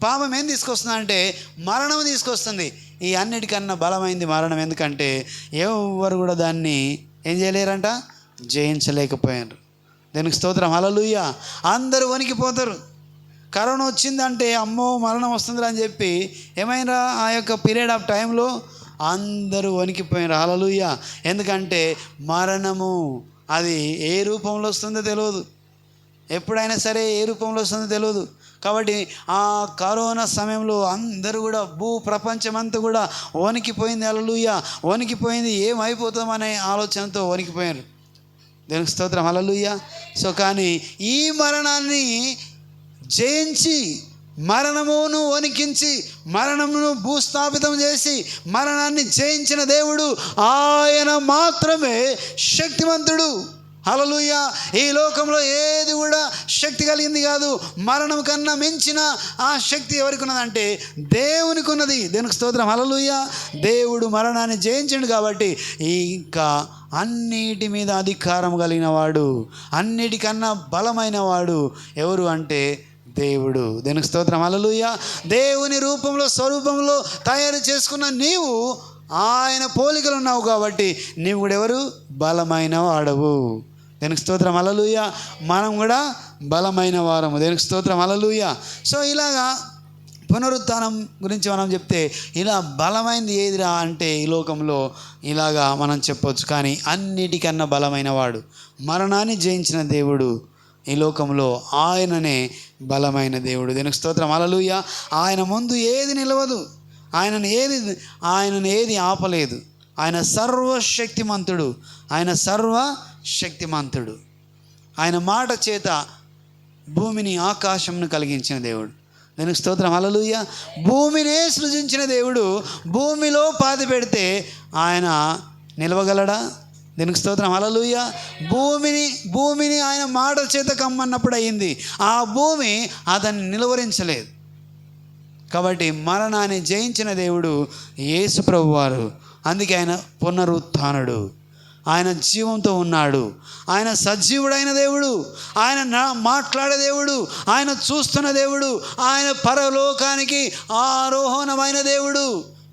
పాపం ఏం తీసుకొస్తుంది అంటే మరణం తీసుకొస్తుంది. ఈ అన్నిటికన్నా బలమైంది మరణం. ఎందుకంటే ఎవరు కూడా దాన్ని ఏం చేయలేరంట, జయించలేకపోయారు. దానికి స్తోత్రం, హల్లెలూయా. అందరూ వణికిపోతారు. కరోనా వచ్చిందంటే అమ్మో మరణం వస్తుంది అని చెప్పి ఏమైనా ఆ యొక్క పీరియడ్ ఆఫ్ టైంలో అందరూ వణికిపోయారు, హల్లెలూయా. ఎందుకంటే మరణము అది ఏ రూపంలో వస్తుందో తెలియదు, ఎప్పుడైనా సరే ఏ రూపంలో వస్తుందో తెలియదు. కాబట్టి ఆ కరోనా సమయంలో అందరూ కూడా ప్రపంచమంతా కూడా వణికిపోయింది, హల్లెలూయా. వణికిపోయింది, ఏమైపోతామనే ఆలోచనతో వణికిపోయారు. దేవునికి స్తోత్రం, హల్లెలూయా. సో కానీ ఈ మరణాన్ని జయించి, మరణమును వణికించి, మరణమును భూస్థాపితం చేసి మరణాన్ని జయించిన దేవుడు ఆయన మాత్రమే శక్తివంతుడు, హల్లెలూయా. ఈ లోకంలో ఏది కూడా శక్తి కలిగింది కాదు. మరణం కన్నా మించిన ఆ శక్తి ఎవరికి ఉన్నదంటే దేవునికి ఉన్నది. దేవునికి స్తోత్రం, హల్లెలూయా. దేవుడు మరణాన్ని జయించిండు కాబట్టి ఇంకా అన్నిటి మీద అధికారం కలిగిన వాడు, అన్నిటికన్నా బలమైన వాడు ఎవరు అంటే దేవుడు. దేవునికి స్తోత్రం, హల్లెలూయా. దేవుని రూపంలో స్వరూపంలో తయారు చేసుకున్న నీవు ఆయన పోలికలు ఉన్నావు కాబట్టి నీవు కూడా ఎవరు, బలమైన వాడవు. దేవునికి స్తోత్రం, హల్లెలూయా. మనం కూడా బలమైన వారము. దేవునికి స్తోత్రం, హల్లెలూయా. సో ఇలాగా పునరుత్థానం గురించి మనం చెప్తే ఇలా బలమైనది ఏదిరా అంటే ఈ లోకంలో ఇలాగా మనం చెప్పొచ్చు. కానీ అన్నిటికన్నా బలమైన వాడు, మరణాన్ని జయించిన దేవుడు ఈ లోకంలో ఆయననే బలమైన దేవుడు. దేవునికి స్తోత్రం, హల్లెలూయా. ఆయన ముందు ఏది నిలవదు, ఆయనను ఏది ఆపలేదు. ఆయన సర్వశక్తిమంతుడు, ఆయన సర్వశక్తిమంతుడు. ఆయన మాట చేత భూమిని ఆకాశంను కలిగించిన దేవుడు. దేవునికి స్తోత్రం, హల్లెలూయా. భూమినే సృజించిన దేవుడు భూమిలో పాతి పెడితే ఆయన నిలవగలడా? దేవునికి స్తోత్రం, హల్లెలూయా. భూమిని ఆయన మాట చేత కమ్మన్నప్పుడు అయింది. ఆ భూమి అతన్ని నిలువరించలేదు. కాబట్టి మరణాన్ని జయించిన దేవుడు యేసు ప్రభువారు. అందుకే ఆయన పునరుత్థానుడు, ఆయన జీవంతో ఉన్నాడు, ఆయన సజీవుడైన దేవుడు, ఆయన మాట్లాడే దేవుడు, ఆయన చూస్తున్న దేవుడు, ఆయన పరలోకానికి ఆరోహణమైన దేవుడు.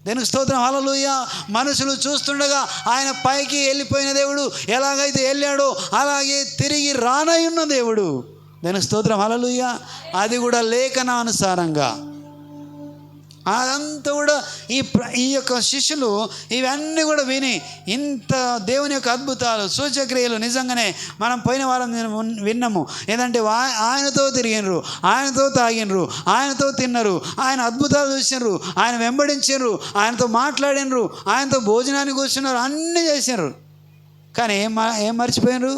దేవునికి స్తోత్రం, హల్లెలూయా. మనుషులు చూస్తుండగా ఆయన పైకి వెళ్ళిపోయిన దేవుడు, ఎలాగైతే వెళ్ళాడో అలాగే తిరిగి రానయ్యున్న దేవుడు. దేవునికి స్తోత్రం, హల్లెలూయా. అది కూడా లేఖనానుసారంగా. అదంతా కూడా ఈ యొక్క శిష్యులు ఇవన్నీ కూడా విని ఇంత దేవుని యొక్క అద్భుతాలు సూచక్రియలు నిజంగానే మనం పోయిన వారం విన్నాము. ఏదంటే ఆయనతో తిరిగినరు, ఆయనతో తాగినరు, ఆయనతో తిన్నారు, ఆయన అద్భుతాలు చూసినారు, ఆయన వెంబడించారు, ఆయనతో మాట్లాడినరు, ఆయనతో భోజనాన్ని కూర్చున్నారు, అన్నీ చేసినారు. కానీ ఏం మర్చిపోయినరు?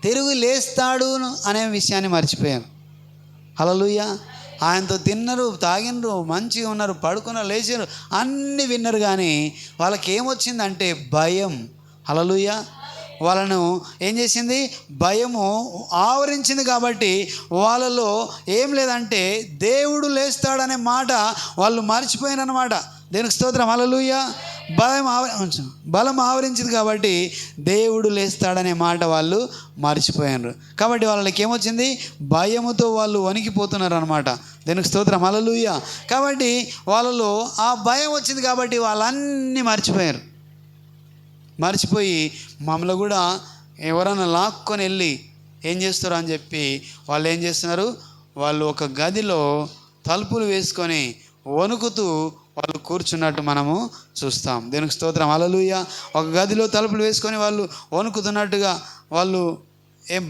తిరిగి లేస్తాడు అనే విషయాన్ని మర్చిపోయారు, హల్లెలూయా. ఆయనతో తిన్నారు, తాగినరు, మంచిగా ఉన్నారు, పడుకున్నారు, లేచారు, అన్నీ విన్నారు. కానీ వాళ్ళకి ఏమొచ్చిందంటే భయం, హల్లెలూయా. వాళ్ళను ఏం చేసింది? భయము ఆవరించింది. కాబట్టి వాళ్ళలో ఏం లేదంటే దేవుడు లేస్తాడనే మాట వాళ్ళు మర్చిపోయినన్నమాట. దేవునికి స్తోత్రం, హల్లెలూయా. బలం ఆవరించింది కాబట్టి దేవుడు లేస్తాడనే మాట వాళ్ళు మర్చిపోయారు. కాబట్టి వాళ్ళకి ఏమొచ్చింది? భయముతో వాళ్ళు వణికిపోతున్నారు అనమాట. దేవునికి స్తోత్రం, హల్లెలూయా. కాబట్టి వాళ్ళలో ఆ భయం వచ్చింది కాబట్టి వాళ్ళన్నీ మర్చిపోయి మమ్మల్ని కూడా ఎవరైనా లాక్కొని వెళ్ళి ఏం చేస్తారు అని చెప్పి వాళ్ళు ఏం చేస్తున్నారు? వాళ్ళు ఒక గదిలో తలుపులు వేసుకొని వణుకుతూ వాళ్ళు కూర్చున్నట్టు మనము చూస్తాం. దేవునికి స్తోత్రం, హల్లెలూయా. ఒక గదిలో తలుపులు వేసుకొని వాళ్ళు వణుకుతున్నట్టుగా, వాళ్ళు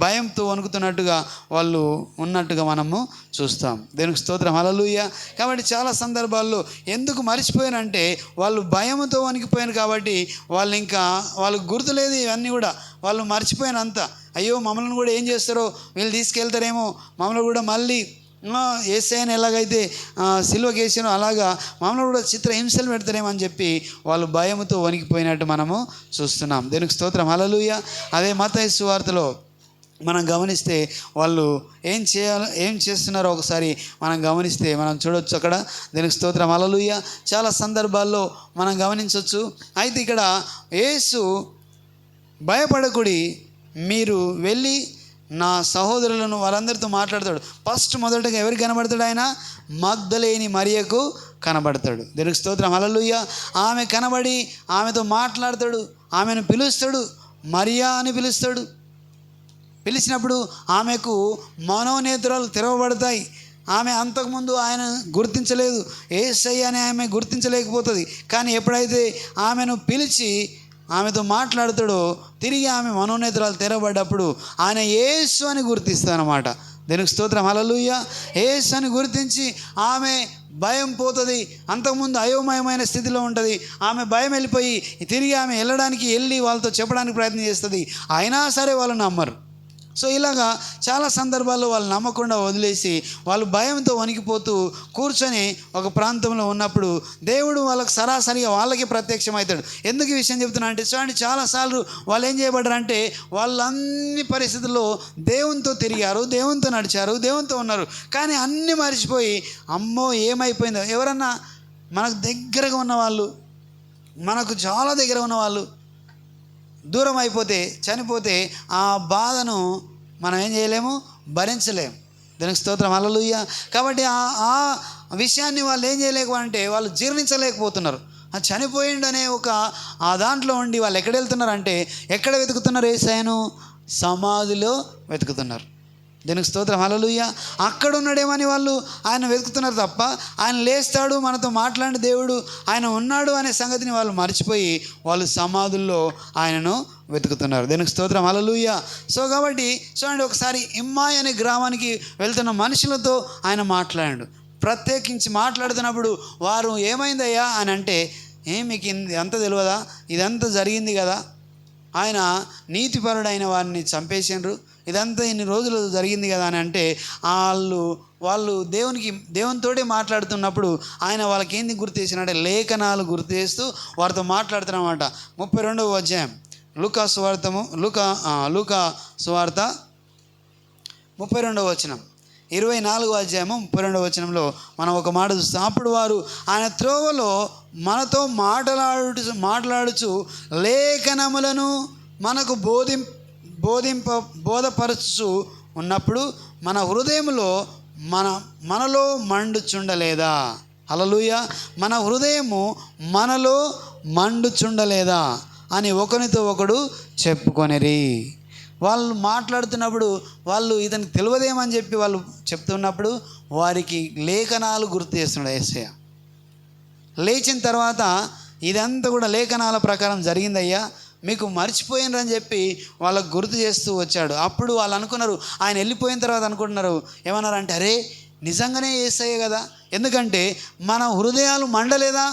భయంతో వణుకుతున్నట్టుగా వాళ్ళు ఉన్నట్టుగా మనము చూస్తాం. దేవునికి స్తోత్రం, హల్లెలూయా. కాబట్టి చాలా సందర్భాల్లో ఎందుకు మర్చిపోయారంటే వాళ్ళు భయంతో వణికిపోయారు. కాబట్టి వాళ్ళకు గుర్తులేదు ఇవన్నీ కూడా, వాళ్ళు మర్చిపోయినంత. అయ్యో మమ్మల్ని కూడా ఏం చేస్తారో, వీళ్ళు తీసుకెళ్తారేమో, మమ్మల్ని కూడా మళ్ళీ యేసయ్యను ఎలాగైతే సిలువకి వేసానో అలాగా మమ్మల్ని కూడా చిత్రహింసలు పెడతారేమో అని చెప్పి వాళ్ళు భయంతో వణికిపోయినట్టు మనము చూస్తున్నాం. దేవునికి స్తోత్రం, హల్లెలూయా. అదే మత్తయి సువార్తలో మనం గమనిస్తే వాళ్ళు ఏం చేస్తున్నారో ఒకసారి మనం గమనిస్తే మనం చూడొచ్చు అక్కడ. దేవునికి స్తోత్రం, హల్లెలూయా. చాలా సందర్భాల్లో మనం గమనించవచ్చు. అయితే ఇక్కడ యేసు భయపడకుడి, మీరు వెళ్ళి నా సహోదరులను వాళ్ళందరితో మాట్లాడతాడు. మొదటగా ఎవరికి కనబడతాడు? ఆయన మగ్దలేని మరియకు కనబడతాడు. దేవునికి స్తోత్రం, హల్లెలూయా. ఆమె కనబడి ఆమెతో మాట్లాడతాడు, ఆమెను పిలుస్తాడు, మరియా అని పిలుస్తాడు. పిలిచినప్పుడు ఆమెకు మనోనేత్రాలు తెరవబడతాయి. ఆమె అంతకుముందు ఆయన గుర్తించలేదు, యేసయ్య అని ఆమె గుర్తించలేకపోతుంది. కానీ ఎప్పుడైతే ఆమెను పిలిచి ఆమెతో మాట్లాడుతాడో తిరిగి ఆమె మనోనేత్రాలు తెరవబడ్డప్పుడు ఆయన యేసు అని గుర్తిస్తానమాట. దేవునికి స్తోత్రం, హల్లెలూయా. యేసు అని గుర్తించి ఆమె భయం పోతుంది. అంతకుముందు అయోమయమైన స్థితిలో ఉంటుంది. ఆమె భయం వెళ్ళిపోయి తిరిగి ఆమె వెళ్ళి వాళ్ళతో చెప్పడానికి ప్రయత్నం చేస్తుంది. అయినా సరే వాళ్ళు నమ్మరు. సో ఇలాగా చాలా సందర్భాల్లో వాళ్ళు నమ్మకుండా వదిలేసి వాళ్ళు భయంతో వణికిపోతూ కూర్చొని ఒక ప్రాంతంలో ఉన్నప్పుడు దేవుడు వాళ్ళకి సరాసరిగా వాళ్ళకి ప్రత్యక్షమవుతాడు. ఎందుకు ఈ విషయం చెప్తున్నా అంటే చూడండి, చాలాసార్లు వాళ్ళు ఏం చేయబడ్డారంటే వాళ్ళన్ని పరిస్థితుల్లో దేవునితో తిరిగారు, దేవునితో నడిచారు, దేవునితో ఉన్నారు. కానీ అన్నీ మర్చిపోయి అమ్మో ఏమైపోయిందో, ఎవరన్నా మనకు దగ్గరగా ఉన్నవాళ్ళు, మనకు చాలా దగ్గర ఉన్నవాళ్ళు దూరం అయిపోతే, చనిపోతే ఆ బాధను మనం ఏం చేయలేము, భరించలేము. దానికి స్తోత్రం, హల్లెలూయా. కాబట్టి ఆ విషయాన్ని వాళ్ళు ఏం చేయలేకపోతే వాళ్ళు జీర్ణించలేకపోతున్నారు. చనిపోయిండు అనే ఆ దాంట్లో ఉండి వాళ్ళు ఎక్కడ వెళ్తున్నారంటే, ఎక్కడ వెతుకుతున్నారు? యేసయ్యను సమాధిలో వెతుకుతున్నారు. దీనికి స్తోత్రం, హల్లెలూయా. అక్కడ ఉన్నాడేమని వాళ్ళు ఆయన వెతుకుతున్నారు తప్ప ఆయన లేస్తాడు, మనతో మాట్లాడిన దేవుడు ఆయన ఉన్నాడు అనే సంగతిని వాళ్ళు మర్చిపోయి వాళ్ళు సమాధుల్లో ఆయనను వెతుకుతున్నారు. దీనికి స్తోత్రం, హల్లెలూయా. సో కాబట్టి చూడండి, ఒకసారి ఇమ్మాయి అనే గ్రామానికి వెళ్తున్న మనుషులతో ఆయన మాట్లాడాడు. ప్రత్యేకించి మాట్లాడుతున్నప్పుడు వారు ఏమైందయ్యా అని అంటే, మీకు అంత తెలియదా, ఇదంతా జరిగింది కదా, ఆయన నీతిపరుడైన వారిని చంపేసిండ్రు, ఇదంతా ఇన్ని రోజులు జరిగింది కదా అని అంటే వాళ్ళు దేవునితోటే మాట్లాడుతున్నప్పుడు ఆయన వాళ్ళకి ఏంది గుర్తు చేసినట్టే లేఖనాలు గుర్తు చేస్తూ వారితో మాట్లాడుతున్నమాట. 32వ అధ్యాయం లూకా సువార్త 32వ వచనం, 24వ అధ్యాయము 32వ వచనంలో మనం ఒక మాట చూస్తాం. అప్పుడు వారు ఆయన త్రోవలో మనతో మాట్లాడుచు లేఖనములను మనకు బోధపరచు ఉన్నప్పుడు మన హృదయంలో మనలో మండుచుండలేదా? హల్లెలూయా. మన హృదయము మనలో మండుచుండలేదా అని ఒకరితో ఒకడు చెప్పుకొనిరి. వాళ్ళు మాట్లాడుతున్నప్పుడు వాళ్ళు ఇతనికి తెలియదేమని చెప్పి వాళ్ళు చెప్తున్నప్పుడు వారికి లేఖనాలు గుర్తు చేస్తున్నాడు యేసయ్య. లేచిన తర్వాత ఇదంతా కూడా లేఖనాల ప్రకారం జరిగిందయ్యా, మీకు మర్చిపోయినరని చెప్పి వాళ్ళకు గుర్తు చేస్తూ వచ్చాడు. అప్పుడు వాళ్ళు అనుకున్నారు, ఆయన వెళ్ళిపోయిన తర్వాత అనుకుంటున్నారు ఏమన్నారంటే, అరే నిజంగానే యేసయ్య కదా, ఎందుకంటే మన హృదయాలు మండలేదా,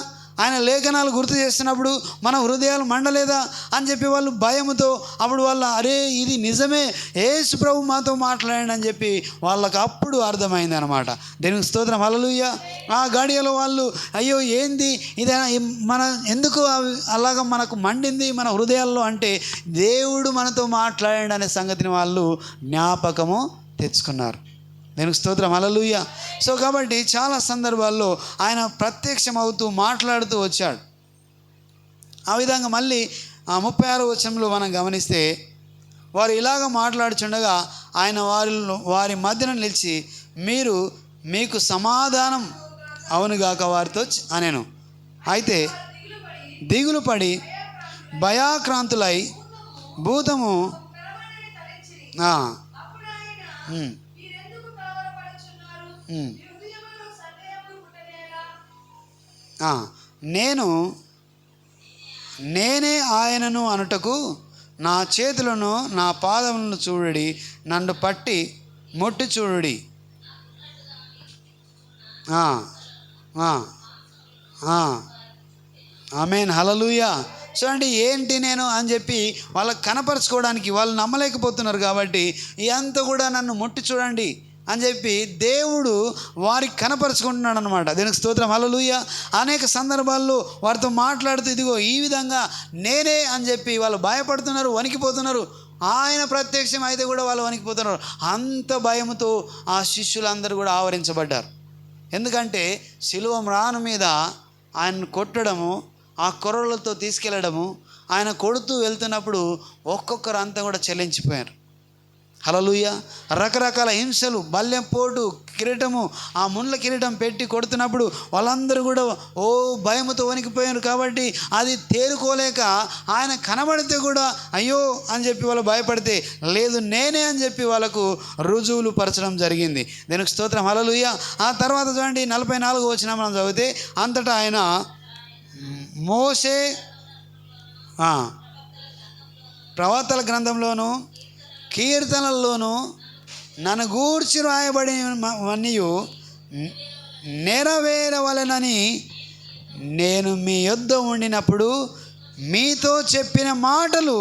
ఆయన లేఖనాలు గుర్తు చేస్తున్నప్పుడు మన హృదయాలు మండలేదా అని చెప్పి వాళ్ళు భయముతో అప్పుడు అరే ఇది నిజమే, యేసు ప్రభు మాతో మాట్లాడండి అని చెప్పి వాళ్ళకి అప్పుడు అర్థమైంది అనమాట. దీనికి స్తోత్రం, హల్లెలూయా. ఆ గడియలో వాళ్ళు అయ్యో ఏంది ఇది, మన ఎందుకు అలాగ మనకు మండింది మన హృదయాల్లో అంటే దేవుడు మనతో మాట్లాడండి అనే సంగతిని వాళ్ళు జ్ఞాపకము తెచ్చుకున్నారు. దీనికి స్తోత్రం, హల్లెలూయా. సో కాబట్టి చాలా సందర్భాల్లో ఆయన ప్రత్యక్షమవుతూ మాట్లాడుతూ వచ్చాడు. ఆ విధంగా మళ్ళీ 36వ వచనంలో మనం గమనిస్తే వారు ఇలాగ మాట్లాడుచుండగా ఆయన వారి మధ్యన నిలిచి మీకు సమాధానం అవునుగాక వారితో అనేను. అయితే దిగులు పడి భయాక్రాంతులై భూతము నేనే ఆయనను అనుటకు నా చేతులను నా పాదములను చూడుడి, నన్ను పట్టి మొట్టి చూడుడి. ఆమేన్, హల్లెలూయా. చూడండి ఏంటి నేను అని చెప్పి వాళ్ళకి కనపరుచుకోవడానికి వాళ్ళు నమ్మలేకపోతున్నారు కాబట్టి ఇదంతా కూడా నన్ను ముట్టి చూడండి అని చెప్పి దేవుడు వారికి కనపరుచుకుంటున్నాడు అనమాట. దీనికి స్తోత్రం, హల్లెలూయా. అనేక సందర్భాల్లో వారితో మాట్లాడుతూ ఇదిగో ఈ విధంగా నేనే అని చెప్పి వాళ్ళు భయపడుతున్నారు, వణికిపోతున్నారు. ఆయన ప్రత్యక్షం అయితే కూడా వాళ్ళు వణికిపోతున్నారు. అంత భయంతో ఆ శిష్యులందరూ కూడా ఆవరించబడ్డారు. ఎందుకంటే శిలువ మ్రాను మీద ఆయన కొట్టడము, ఆ కొర్రలతో తీసుకెళ్ళడము, ఆయన కొడుతూ వెళ్తున్నప్పుడు ఒక్కొక్కరు అంతా కూడా చెల్లించిపోయారు. హల్లెలూయా. రకరకాల హింసలు, బల్లెం పోటు, కిరీటము, ఆ ముండ్ల కిరీటం పెట్టి కొడుతున్నప్పుడు వాళ్ళందరూ కూడా భయముతో వణికిపోయారు. కాబట్టి అది తేరుకోలేక ఆయన కనబడితే కూడా అయ్యో అని చెప్పి వాళ్ళు భయపడితే, లేదు నేనే అని చెప్పి వాళ్ళకు రుజువులు పరచడం జరిగింది. దీనికి స్తోత్రం. హల్లెలూయా. ఆ తర్వాత చూడండి 44 వచనం మనం చదివితే, అంతటా ఆయన మోషే ప్రవక్తల గ్రంథంలోను కీర్తనల్లోనూ నన్ను గూర్చి రాయబడినవన్నీ నెరవేరవలెనని నేను మీ యొద్ద ఉండినప్పుడు మీతో చెప్పిన మాటలు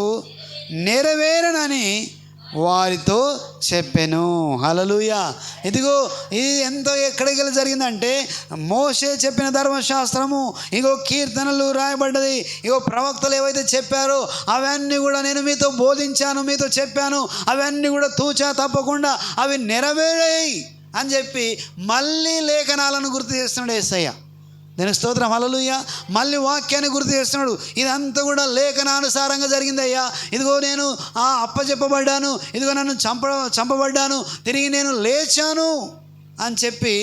నెరవేరనని వారితో చెప్పెను. హల్లెలూయా. ఇదిగో ఇది ఎంతో ఎక్కడికి వెళ్ళి జరిగిందంటే, మోషే చెప్పిన ధర్మశాస్త్రము, ఇగో కీర్తనలు రాయబడ్డది, ఇగో ప్రవక్తలు ఏవైతే చెప్పారో అవన్నీ కూడా నేను మీతో బోధించాను, మీతో చెప్పాను, అవన్నీ కూడా తూచా తప్పకుండా అవి నెరవేరాయి అని చెప్పి మళ్ళీ లేఖనాలను గుర్తు చేస్తున్నాడు యేసయ్య. నేను స్తోత్రం. హల్లెలూయా. మళ్ళీ వాక్యాన్ని గుర్తు చేస్తున్నాడు. ఇదంతా కూడా లేఖనానుసారంగా జరిగిందయ్యా. ఇదిగో నేను అప్పచెప్పబడ్డాను, ఇదిగో నన్ను చంపబడ్డాను, తిరిగి నేను లేచాను అని చెప్పి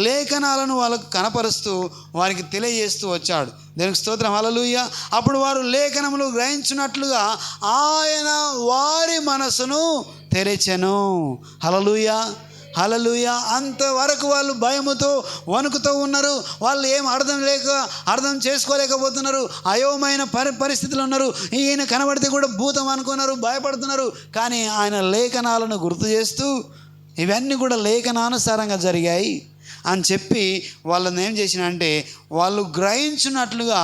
లేఖనాలను వాళ్ళకు కనపరుస్తూ వారికి తెలియజేస్తూ వచ్చాడు. దీనికి స్తోత్రం. హల్లెలూయా. అప్పుడు వారు లేఖనములు గ్రహించినట్లుగా ఆయన వారి మనసును తెరిచెను. హల్లెలూయా. హల్లెలూయా. అంతవరకు వాళ్ళు భయముతో వణుకుతూ ఉన్నారు. వాళ్ళు ఏం అర్థం చేసుకోలేకపోతున్నారు. అయోమైన పరిస్థితులు ఉన్నారు. ఈయన కనబడితే కూడా భూతం అనుకున్నారు, భయపడుతున్నారు. కానీ ఆయన లేఖనాలను గుర్తు చేస్తూ ఇవన్నీ కూడా లేఖనానుసారంగా జరిగాయి అని చెప్పి వాళ్ళని ఏం చేసిన అంటే, వాళ్ళు గ్రహించినట్లుగా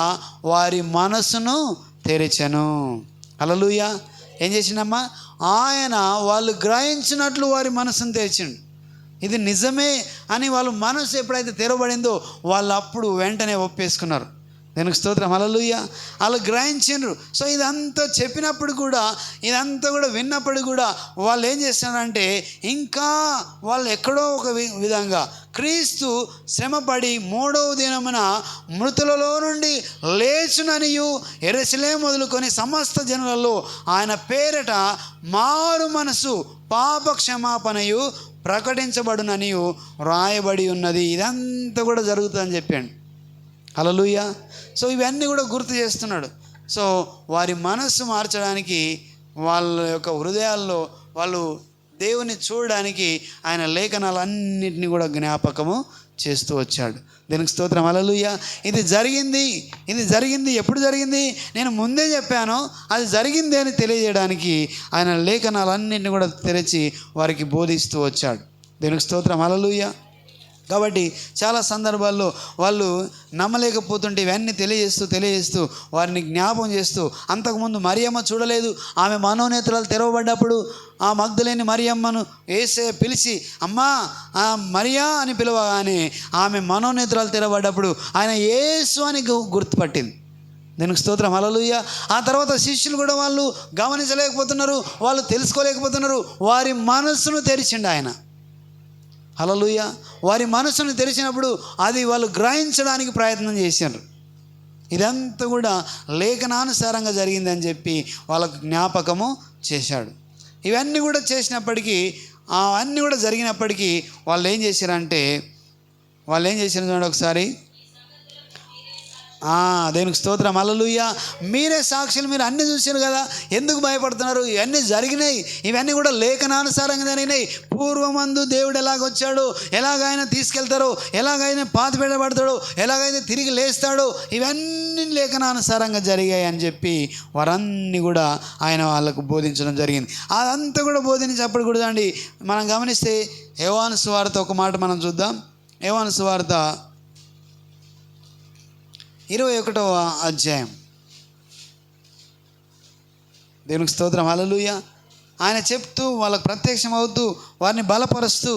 వారి మనసును తెరిచెను. హల్లెలూయా. ఏం చేసిండమ్మా? ఆయన వాళ్ళు గ్రహించినట్లు వారి మనసును తెరిచిండు. ఇది నిజమే అని వాళ్ళ మనసు ఎప్పుడైతే తెరవబడిందో వాళ్ళు అప్పుడు వెంటనే ఒప్పేసుకున్నారు. దీనికి స్తోత్రం. హల్లెలూయా. వాళ్ళు గ్రహించారు. సో ఇదంతా చెప్పినప్పుడు కూడా, ఇదంతా కూడా విన్నప్పుడు కూడా వాళ్ళు ఏం చేస్తున్నారంటే, ఇంకా వాళ్ళు ఎక్కడో ఒక విధంగా క్రీస్తు శ్రమపడి 3వ దినమున మృతులలో నుండి లేచుననియు యెరూషలేము మొదలుకొని సమస్త జనులలో ఆయన పేరట మారు మనసు పాప క్షమాపణయు ప్రకటించబడుననియు రాయబడి ఉన్నది. ఇదంతా కూడా జరుగుతుందని చెప్పాడు. హల్లెలూయా. సో ఇవన్నీ కూడా గుర్తు చేస్తున్నాడు. సో వారి మనస్సు మార్చడానికి, వాళ్ళ యొక్క హృదయాల్లో వాళ్ళు దేవుని చూడడానికి ఆయన లేఖనాలన్నింటినీ కూడా జ్ఞాపకము చేస్తూ వచ్చాడు. దీనికి స్తోత్రం. హల్లెలూయా. ఇది జరిగింది. ఎప్పుడు జరిగింది? నేను ముందే చెప్పాను, అది జరిగింది అని తెలియజేయడానికి ఆయన లేఖనాలన్నింటినీ కూడా తెరిచి వారికి బోధిస్తూ వచ్చాడు. దీనికి స్తోత్రం. హల్లెలూయా. కాబట్టి చాలా సందర్భాల్లో వాళ్ళు నమ్మలేకపోతుంటే ఇవన్నీ తెలియజేస్తూ వారిని జ్ఞాపం చేస్తూ, అంతకుముందు మరియమ్మ చూడలేదు, ఆమె మనోనేత్రాలు తెరవబడ్డప్పుడు ఆ మగ్దలేని మరియమ్మను యేసయ్య పిలిచి అమ్మా మరియా అని పిలవగానే ఆమె మనోనేత్రాలు తెరవబడ్డప్పుడు ఆయన యేసు అని గుర్తుపట్టింది. దీనికి స్తోత్రం. హల్లెలూయా. ఆ తర్వాత శిష్యులు కూడా వాళ్ళు గమనించలేకపోతున్నారు, వాళ్ళు తెలుసుకోలేకపోతున్నారు. వారి మనస్సును తెరిచిండు ఆయన. హల్లెలూయా. వారి మనసును తెరిచినప్పుడు అది వాళ్ళు గ్రహించడానికి ప్రయత్నం చేశారు. ఇదంతా కూడా లేఖనానుసారంగా జరిగిందని చెప్పి వాళ్ళకు జ్ఞాపకము చేశాడు. ఇవన్నీ కూడా చేసినప్పటికీ, అవన్నీ కూడా జరిగినప్పటికీ వాళ్ళు ఏం చేశారంటే, చూడండి ఒకసారి. దేవునికి స్తోత్రం. హల్లెలూయా. మీరే సాక్షులు, మీరు అన్నీ చూసారు కదా, ఎందుకు భయపడుతున్నారు? ఇవన్నీ జరిగినాయి, ఇవన్నీ కూడా లేఖనానుసారంగా జరిగినాయి. పూర్వమందు దేవుడు ఎలాగొచ్చాడో, ఎలాగైనా తీసుకెళ్తారో, ఎలాగైనా పాతి పెట్టబడతాడో, ఎలాగైతే తిరిగి లేస్తాడో, ఇవన్నీ లేఖనానుసారంగా జరిగాయి అని చెప్పి వారన్నీ కూడా ఆయన వాళ్ళకు బోధించడం జరిగింది. అదంతా కూడా బోధించినప్పుడు కూడా అండి మనం గమనిస్తే యోహాను సువార్త ఒక మాట మనం చూద్దాం. యోహాను సువార్త 21వ అధ్యాయం. దేవునికి స్తోత్రం. హల్లెలూయా. ఆయన చెప్తూ వాళ్ళకు ప్రత్యక్షం అవుతూ వారిని బలపరుస్తూ,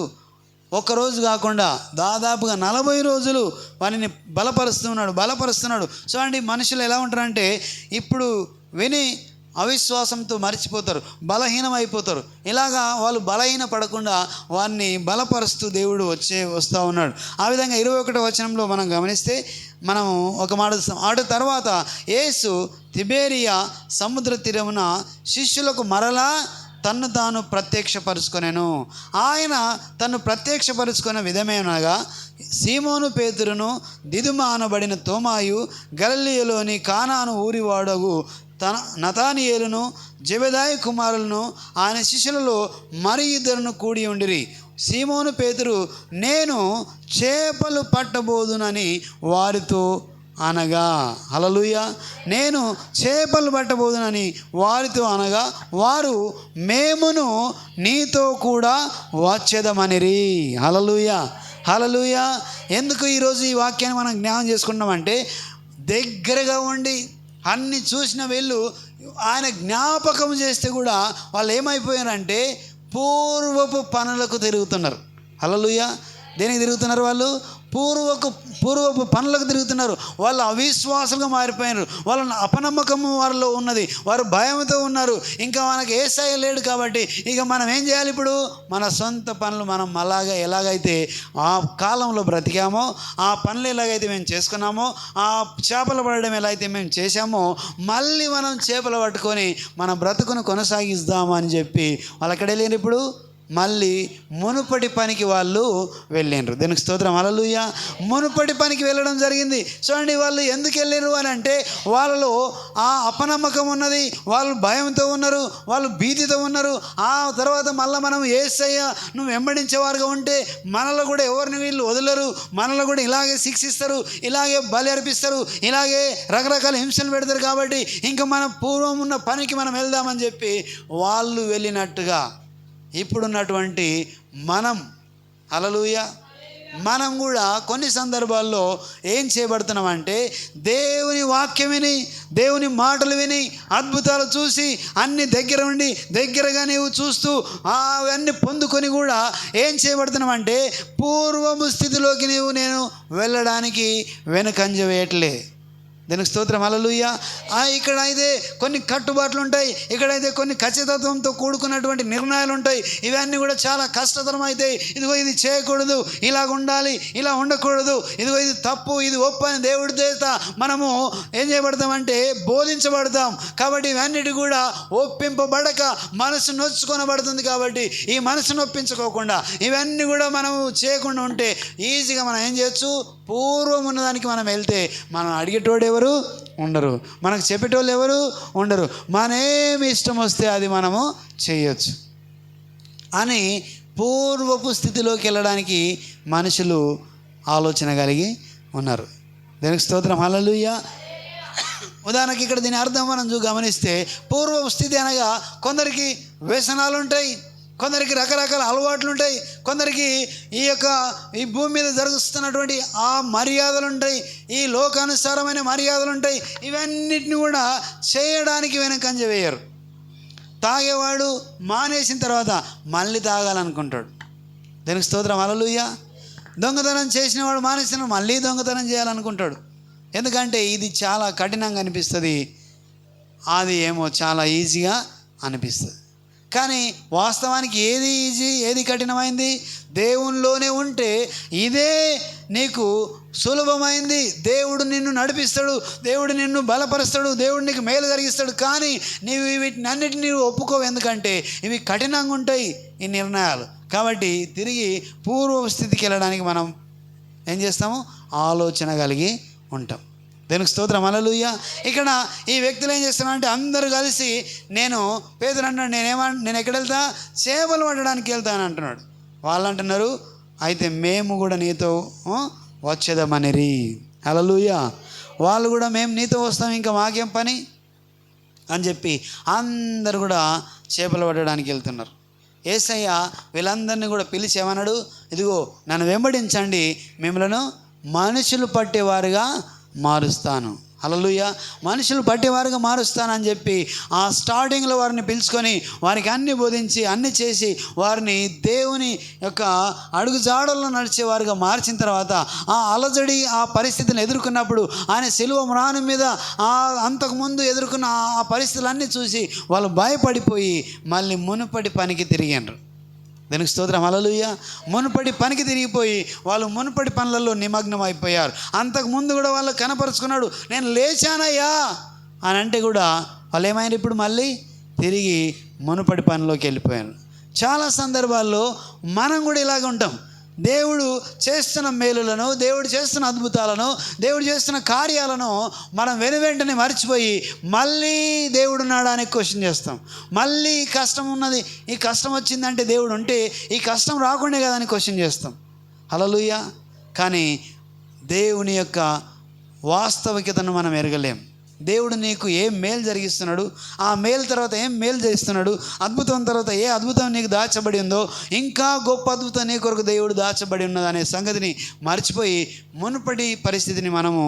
ఒక్కరోజు కాకుండా దాదాపుగా 40 రోజులు వారిని బలపరుస్తున్నాడు. సో అండి మనుషులు ఎలా ఉంటారంటే, ఇప్పుడు విని అవిశ్వాసంతో మర్చిపోతారు, బలహీనమైపోతారు. ఇలాగా వాళ్ళు బలహీన పడకుండా వారిని బలపరుస్తూ దేవుడు వస్తూ ఉన్నాడు. ఆ విధంగా 21వ వచనంలో మనం గమనిస్తే మనం ఒక మాట చూస్తాం. ఆట తర్వాత యేసు తిబేరియా సముద్ర తీరమున శిష్యులకు మరలా తన్ను తాను ప్రత్యక్షపరుచుకొనెను. ఆయన తను ప్రత్యక్షపరుచుకున్న విధమేనగా సీమోను పేతురును, దిదుమ అనబడిన తోమాయు, గలిలయలోని కానాను ఊరివాడగు నతానియేలును, జెబెదాయి కుమారులను, ఆయన శిష్యులలో మరి ఇద్దరును కూడి ఉండిరి. సీమోను పేతురు, నేను చేపలు పట్టబోదునని వారితో అనగా, హల్లెలూయా, నేను చేపలు పట్టబోదునని వారితో అనగా, వారు మేమును నీతో కూడా వచ్చేదమనిరి. హల్లెలూయా, హల్లెలూయా. ఎందుకు ఈరోజు ఈ వాక్యాన్ని మనం జ్ఞానం చేసుకుంటామంటే, దగ్గరగా ఉండి అన్ని చూసిన వీళ్ళు ఆయన జ్ఞాపకం చేస్తే కూడా వాళ్ళు ఏమైపోయారంటే పూర్వపు పనులకు తిరుగుతున్నారు. హల్లెలూయా. దేనికి తిరుగుతున్నారు? వాళ్ళు పూర్వపు పనులకు తిరుగుతున్నారు. వాళ్ళు అవిశ్వాసులుగా మారిపోయినారు. వాళ్ళ అపనమ్మకము వారిలో ఉన్నది. వారు భయంతో ఉన్నారు. ఇంకా మనకు యేసయ్య లేడు కాబట్టి ఇక మనం ఏం చేయాలి? ఇప్పుడు మన సొంత పనులు మనం ఎలాగైతే ఆ కాలంలో బ్రతికామో, ఆ పనులు ఎలాగైతే మేము చేసుకున్నామో, ఆ చేపలు పడడం ఎలా అయితే మేము చేశామో, మళ్ళీ మనం చేపలు పట్టుకొని మన బ్రతుకును కొనసాగిద్దాము అని చెప్పి వాళ్ళు ఎక్కడ వెళ్ళారు? ఇప్పుడు మళ్ళీ మునుపటి పనికి వాళ్ళు వెళ్ళిండ్రు. దీనికి స్తోత్రం, హల్లెలూయా. మునుపటి పనికి వెళ్ళడం జరిగింది. చూడండి, వాళ్ళు ఎందుకు వెళ్ళారు అని అంటే వాళ్ళలో ఆ అపనమ్మకం ఉన్నది. వాళ్ళు భయంతో ఉన్నారు, వాళ్ళు భీతితో ఉన్నారు. ఆ తర్వాత మళ్ళీ మనం యేసయ్య నువ్వు వెంబడించేవారుగా ఉంటే మనలో కూడా ఎవరిని వీళ్ళు వదలరు, మనలో కూడా ఇలాగే శిక్షిస్తారు, ఇలాగే బలి అర్పిస్తారు, ఇలాగే రకరకాల హింసలు పెడతారు. కాబట్టి ఇంకా మన పూర్వం ఉన్న పనికి మనం వెళ్దామని చెప్పి వాళ్ళు వెళ్ళినట్టుగా ఇప్పుడున్నటువంటి మనం, హల్లెలూయా, మనం కూడా కొన్ని సందర్భాల్లో ఏం చేయబడుతున్నామంటే దేవుని వాక్యం విని, దేవుని మాటలు విని, అద్భుతాలు చూసి అన్ని దగ్గర ఉండి దగ్గరగా నీవు చూస్తూ అవన్నీ పొందుకొని కూడా ఏం చేయబడుతున్నామంటే పూర్వము స్థితిలోకి నేను వెళ్ళడానికి వెనుకంజ వేయట్లే. దీనికి స్తోత్రం, హల్లెలూయా. ఇక్కడ అయితే కొన్ని కట్టుబాట్లు ఉంటాయి, ఇక్కడైతే కొన్ని ఖచ్చితత్వంతో కూడుకున్నటువంటి నిర్ణయాలు ఉంటాయి. ఇవన్నీ కూడా చాలా కష్టతరం అవుతాయి. ఇదిగో ఇది చేయకూడదు, ఇలాగ ఉండాలి, ఇలా ఉండకూడదు, ఇదిగో ఇది తప్పు, ఇది ఒప్పు అని దేవుడి చేత మనము ఏం చేయబడతామంటే బోధించబడతాం. కాబట్టి ఇవన్నిటి కూడా ఒప్పింపబడక మనసు నొచ్చుకొనబడుతుంది. కాబట్టి ఈ మనసు నొప్పించుకోకుండా ఇవన్నీ కూడా మనము చేయకుండా ఉంటే ఈజీగా మనం ఏం చేయొచ్చు? పూర్వం ఉన్నదానికి మనం వెళ్తే మనం అడిగేటోడు ఎవరు ఉండరు, మనకు చెప్పేటోళ్ళు ఎవరు ఉండరు, మనమేమి ఇష్టం వస్తే అది మనము చేయొచ్చు అని పూర్వపు స్థితిలోకి వెళ్ళడానికి మనుషులు ఆలోచన కలిగి ఉన్నారు. దానికి స్తోత్రం, హల్లెలూయా. ఉదాహరణకి ఇక్కడ దీని అర్థం మనం గమనిస్తే పూర్వపు స్థితి అనగా కొందరికి వ్యసనాలు ఉంటాయి, కొందరికి రకరకాల అలవాట్లు ఉంటాయి, కొందరికి ఈ భూమి మీద జరుగుతున్నటువంటి ఆ మర్యాదలు ఉంటాయి, ఈ లోకానుసారమైన మర్యాదలు ఉంటాయి. ఇవన్నిటిని కూడా చేయడానికి వెనకంజ వేయరు. తాగేవాడు మానేసిన తర్వాత మళ్ళీ తాగాలనుకుంటాడు. దానికి స్తోత్రం, హల్లెలూయా. దొంగతనం చేసిన వాడు మానేసిన మళ్ళీ దొంగతనం చేయాలనుకుంటాడు. ఎందుకంటే ఇది చాలా కఠినంగా అనిపిస్తుంది, అది ఏమో చాలా ఈజీగా అనిపిస్తుంది. కానీ వాస్తవానికి ఏది ఈజీ, ఏది కఠినమైంది? దేవునిలోనే ఉంటే ఇదే నీకు సులభమైంది. దేవుడు నిన్ను నడిపిస్తాడు, దేవుడు నిన్ను బలపరుస్తాడు, దేవుడు నీకు మేలు జరిగిస్తాడు. కానీ నీవు వీటినన్నిటిని నీవు ఒప్పుకోవు, ఎందుకంటే ఇవి కఠినంగా ఉంటాయి ఈ నిర్ణయాలు. కాబట్టి తిరిగి పూర్వ స్థితికి వెళ్ళడానికి మనం ఏం చేస్తాము? ఆలోచన కలిగి ఉంటాం. దేవునికి స్తోత్రం, హల్లెలూయా. ఇక్కడ ఈ వ్యక్తులు ఏం చేస్తున్నారంటే అందరూ కలిసి పేతురు అంటున్నాడు, నేను ఎక్కడ వెళ్తా? చేపలు పట్టడానికి వెళ్తాను అంటున్నాడు. వాళ్ళు అంటున్నారు, అయితే మేము కూడా నీతో వచ్చేదామనిరి. హల్లెలూయా. వాళ్ళు కూడా మేము నీతో వస్తాం, ఇంకా మాకేం పని అని చెప్పి అందరు కూడా చేపలు పట్టడానికి వెళ్తున్నారు. యేసయ్య వీళ్ళందరినీ కూడా పిలిచి ఏమన్నాడు? ఇదిగో నన్ను వెంబడించండి, మిమ్మలను మనుషులు పట్టేవారుగా మారుస్తాను. హల్లెలూయా. మనుషులు పట్టేవారుగా మారుస్తానని చెప్పి ఆ స్టార్టింగ్లో వారిని పిలుచుకొని వారికి అన్ని బోధించి అన్ని చేసి వారిని దేవుని యొక్క అడుగుజాడల్లో నడిచేవారుగా మార్చిన తర్వాత ఆ అలజడి ఆ పరిస్థితిని ఎదుర్కొన్నప్పుడు ఆయన శిలువ మ్రాణం మీద అంతకుముందు ఎదుర్కొన్న ఆ పరిస్థితులన్నీ చూసి వాళ్ళు భయపడిపోయి మళ్ళీ మునుపటి పనికి తిరిగారు. దానికి స్తోత్రం, హల్లెలూయా. మునుపటి పనికి తిరిగిపోయి వాళ్ళు మునుపటి పనులలో నిమగ్నం అయిపోయారు. అంతకుముందు కూడా వాళ్ళు కనపరుచుకున్నాడు, నేను లేచానయ్యా అని అంటే కూడా వాళ్ళు ఏమైనా ఇప్పుడు మళ్ళీ తిరిగి మునుపటి పనిలోకి వెళ్ళిపోయారు. చాలా సందర్భాల్లో మనం కూడా ఇలాగ ఉంటాం. దేవుడు చేస్తున్న మేలులను, దేవుడు చేస్తున్న అద్భుతాలను, దేవుడు చేస్తున్న కార్యాలను మనం వెనువెంటనే మర్చిపోయి మళ్ళీ దేవుడు ఉన్నాడా అని క్వశ్చన్ చేస్తాం. మళ్ళీ ఈ కష్టం ఉన్నది, ఈ కష్టం వచ్చిందంటే దేవుడు ఉంటే ఈ కష్టం రాకుండే కదా అని క్వశ్చన్ చేస్తాం. హల్లెలూయా. కానీ దేవుని యొక్క వాస్తవికతను మనం ఎరగలేం. దేవుడు నీకు ఏం మేలు జరిగిస్తున్నాడు, ఆ మేలు తర్వాత ఏం మేలు చేస్తున్నాడు, అద్భుతం తర్వాత ఏ అద్భుతం నీకు దాచబడి ఉందో, ఇంకా గొప్ప అద్భుతం నీ కొరకు దేవుడు దాచబడి ఉన్నది అనే సంగతిని మర్చిపోయి మునుపటి పరిస్థితిని మనము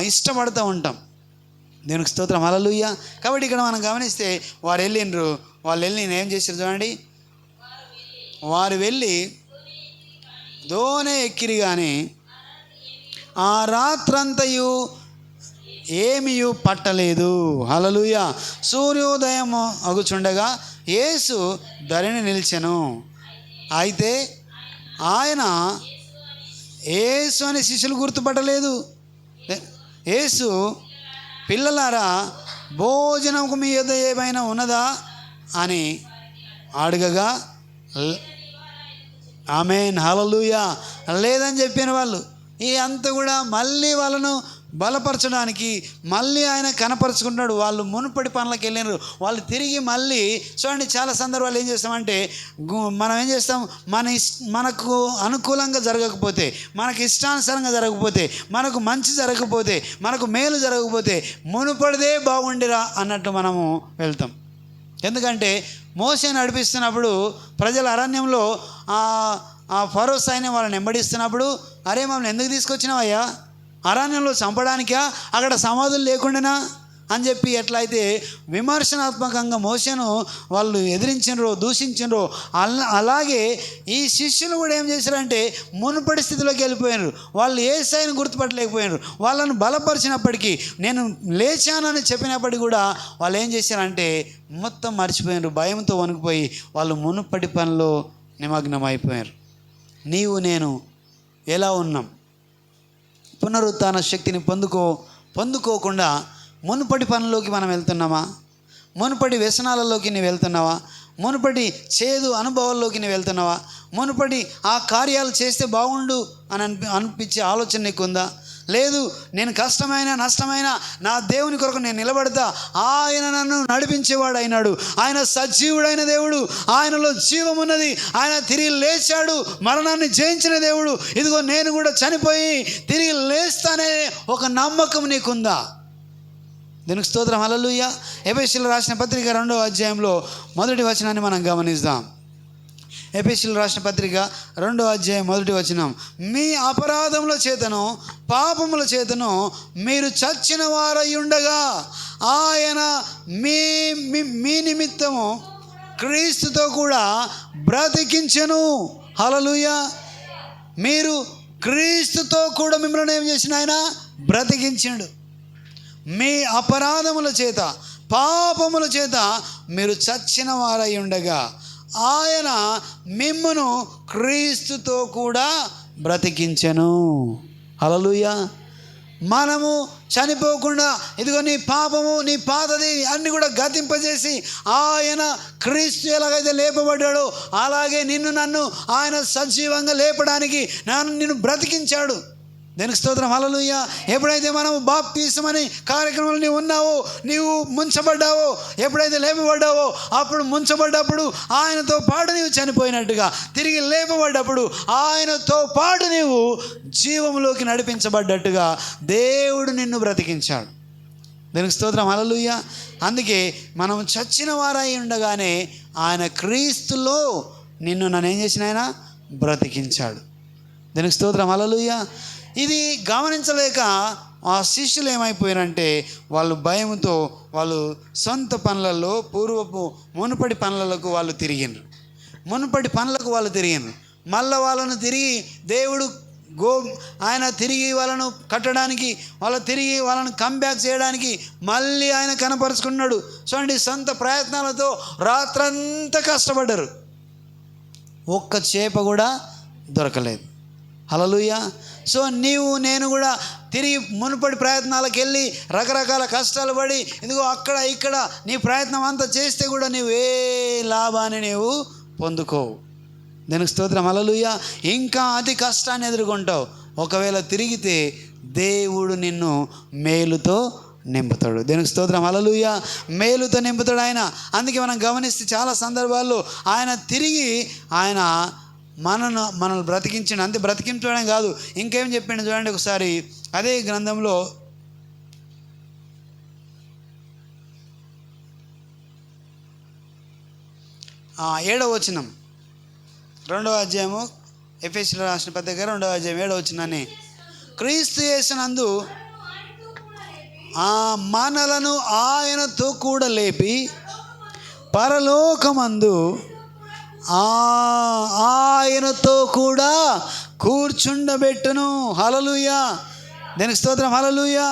ఇష్టపడుతూ ఉంటాం. దేవునికి స్తోత్రం. హల్లెలూయా. కాబట్టి ఇక్కడ మనం గమనిస్తే వారు వెళ్ళి ఏం చేశారు చూడండి. వారు వెళ్ళి దోణి ఎక్కిరి కానీ ఆ రాత్రంతయు ఏమీయూ పట్టలేదు. హల్లెలూయా. సూర్యోదయం అగుచుండగా యేసు ధరణి నిలిచెను. అయితే ఆయన యేసు అని శిష్యులు గుర్తుపట్టలేదు. యేసు, పిల్లలారా భోజనంకు మీ యొద్ద ఏమైనా ఉన్నదా అని అడగగా ఆమేన్ హల్లెలూయా లేదని చెప్పిన వాళ్ళు. ఈ అంతా కూడా మళ్ళీ వాళ్ళను బలపరచడానికి మళ్ళీ ఆయన కనపరుచుకుంటున్నాడు. వాళ్ళు మునుపటి పనులకు వెళ్ళినారు. వాళ్ళు తిరిగి మళ్ళీ చూడండి, చాలా సందర్భాలు ఏం చేస్తామంటే మనం ఏం చేస్తాం, మనకు అనుకూలంగా జరగకపోతే, మనకు ఇష్టానుసారంగా జరగకపోతే, మనకు మంచి జరగకపోతే, మనకు మేలు జరగకపోతే మునుపడిదే బాగుండిరా అన్నట్టు మనము వెళ్తాం. ఎందుకంటే మోషే నడిపిస్తున్నప్పుడు ప్రజల అరణ్యంలో ఆ ఫరో సైన్యం వాళ్ళని వెంబడిస్తున్నప్పుడు, అరే మమ్మల్ని ఎందుకు తీసుకొచ్చినావయ్యా, అరణ్యంలో చంపడానికా, అక్కడ సమాధులు లేకుండానా అని చెప్పి ఎట్లయితే విమర్శనాత్మకంగా మోషేను వాళ్ళు ఎదిరించినరో, దూషించినరో, అలాగే ఈ శిష్యులు కూడా ఏం చేశారంటే మునుపటి స్థితిలోకి వెళ్ళిపోయినారు. వాళ్ళు యేసయ్యను గుర్తుపట్టలేకపోయినారు. వాళ్ళను బలపరిచినప్పటికీ, నేను లేచానని చెప్పినప్పటికీ కూడా వాళ్ళు ఏం చేశారంటే మొత్తం మర్చిపోయినారు. భయంతో వణికిపోయి వాళ్ళు మునుపటి పనిలో నిమగ్నం అయిపోయారు. నీవు నేను ఎలా ఉన్నాం? పునరుత్థాన శక్తిని పొందుకోకుండా మునుపటి పనుల్లోకి మనం వెళ్తున్నామా? మునుపటి వ్యసనాలలోకి నీవు వెళ్తున్నావా? మునుపటి చేదు అనుభవాల్లోకి నీవు వెళ్తున్నావా? మునుపటి ఆ కార్యాలు చేస్తే బాగుండు అని అనిపించే ఆలోచన నీకుందా? లేదు, నేను కష్టమైన నష్టమైన నా దేవుని కొరకు నేను నిలబడతా, ఆయన నన్ను నడిపించేవాడు అయినాడు, ఆయన సజీవుడైన దేవుడు, ఆయనలో జీవం ఉన్నది, ఆయన తిరిగి లేచాడు, మరణాన్ని జయించిన దేవుడు, ఇదిగో నేను కూడా చనిపోయి తిరిగి లేస్తానే ఒక నమ్మకం నీకుందా? దీనికి స్తోత్రం. హల్లెలూయా. ఎఫెసీయులకు రాసిన పత్రిక 2వ అధ్యాయంలో మొదటి వచనాన్ని మనం గమనిద్దాం. ఎఫెసీయులకు రాసిన పత్రిక 2వ అధ్యాయం 1వ వచనం, మీ అపరాధముల చేతను పాపముల చేతను మీరు చచ్చిన వారై ఉండగా ఆయన మీ నిమిత్తము క్రీస్తుతో కూడా బ్రతికించెను. హల్లెలూయా. మీరు క్రీస్తుతో కూడా మిమ్మల్ని ఏం చేసిన ఆయన బ్రతికించాడు. మీ అపరాధముల చేత పాపముల చేత మీరు చచ్చిన వారై ఉండగా ఆయన మిమ్మును క్రీస్తుతో కూడా బ్రతికించెను. హల్లెలూయా. మనము చనిపోకుండా ఇదిగో నీ పాపము నీ పాతది అన్నీ కూడా గతింపజేసి ఆయన క్రీస్తు ఎలాగైతే లేపబడ్డాడో అలాగే నన్ను ఆయన సజీవంగా లేపడానికి నిన్ను బ్రతికించాడు. దేనికి స్తోత్రం. హల్లెలూయా. ఎప్పుడైతే మనము బాప్తిసం అనే కార్యక్రమంలో నీవు ఉన్నావో, నీవు ముంచబడ్డావో, ఎప్పుడైతే లేపబడ్డావో అప్పుడు ముంచబడ్డప్పుడు ఆయనతో పాటు నీవు చనిపోయినట్టుగా తిరిగి లేపబడ్డప్పుడు ఆయనతో పాటు నీవు జీవంలోకి నడిపించబడ్డట్టుగా దేవుడు నిన్ను బ్రతికించాడు. దేనికి స్తోత్రం. హల్లెలూయా. అందుకే మనం చచ్చిన వారై ఉండగానే ఆయన క్రీస్తులో నన్ను ఏం చేసిన ఆయన బ్రతికించాడు. దేనికి స్తోత్రం. హల్లెలూయా. ఇది గమనించలేక ఆ శిష్యులు ఏమైపోయారంటే వాళ్ళు భయంతో వాళ్ళు సొంత పనులలో మునుపటి పనులకు వాళ్ళు తిరిగినారు. మళ్ళీ వాళ్ళను తిరిగి దేవుడు ఆయన తిరిగి వాళ్ళను కట్టడానికి, వాళ్ళను కంబ్యాక్ చేయడానికి మళ్ళీ ఆయన కనపరుచుకున్నాడు. చూడండి, సొంత ప్రయత్నాలతో రాత్రంతా కష్టపడ్డారు, ఒక్క చేప కూడా దొరకలేదు. హల్లెలూయా. సో నీవు నేను కూడా తిరిగి మునుపటి ప్రయత్నాలకు వెళ్ళి రకరకాల కష్టాలు పడి ఇదిగో అక్కడ ఇక్కడ నీ ప్రయత్నం అంతా చేస్తే కూడా నీవు ఏ లాభాన్ని నీవు పొందుకోవు. దీనికి స్తోత్రం. హల్లెలూయా. ఇంకా అతి కష్టాన్ని ఎదుర్కొంటావు. ఒకవేళ తిరిగితే దేవుడు నిన్ను మేలుతో నింపుతాడు. దీనికి స్తోత్రం. హల్లెలూయా. మేలుతో నింపుతాడు ఆయన. అందుకే మనం గమనిస్తే చాలా సందర్భాల్లో ఆయన తిరిగి ఆయన మనల్ని బ్రతికించండి. అంతే బ్రతికించడం కాదు, ఇంకేం చెప్పిండు చూడండి ఒకసారి అదే గ్రంథంలో ఏడవ వచనం 2వ అధ్యాయము ఎఫెసీయులకు రాసిన పత్రిక 2వ అధ్యాయం 7వ వచనాన్ని, క్రీస్తు యేసునందు మనలను ఆయనతో కూడా లేపి పరలోకమందు ఆయనతో కూడా కూర్చుండబెట్టును. హల్లెలూయా. దీనికి స్తోత్రం. హల్లెలూయా.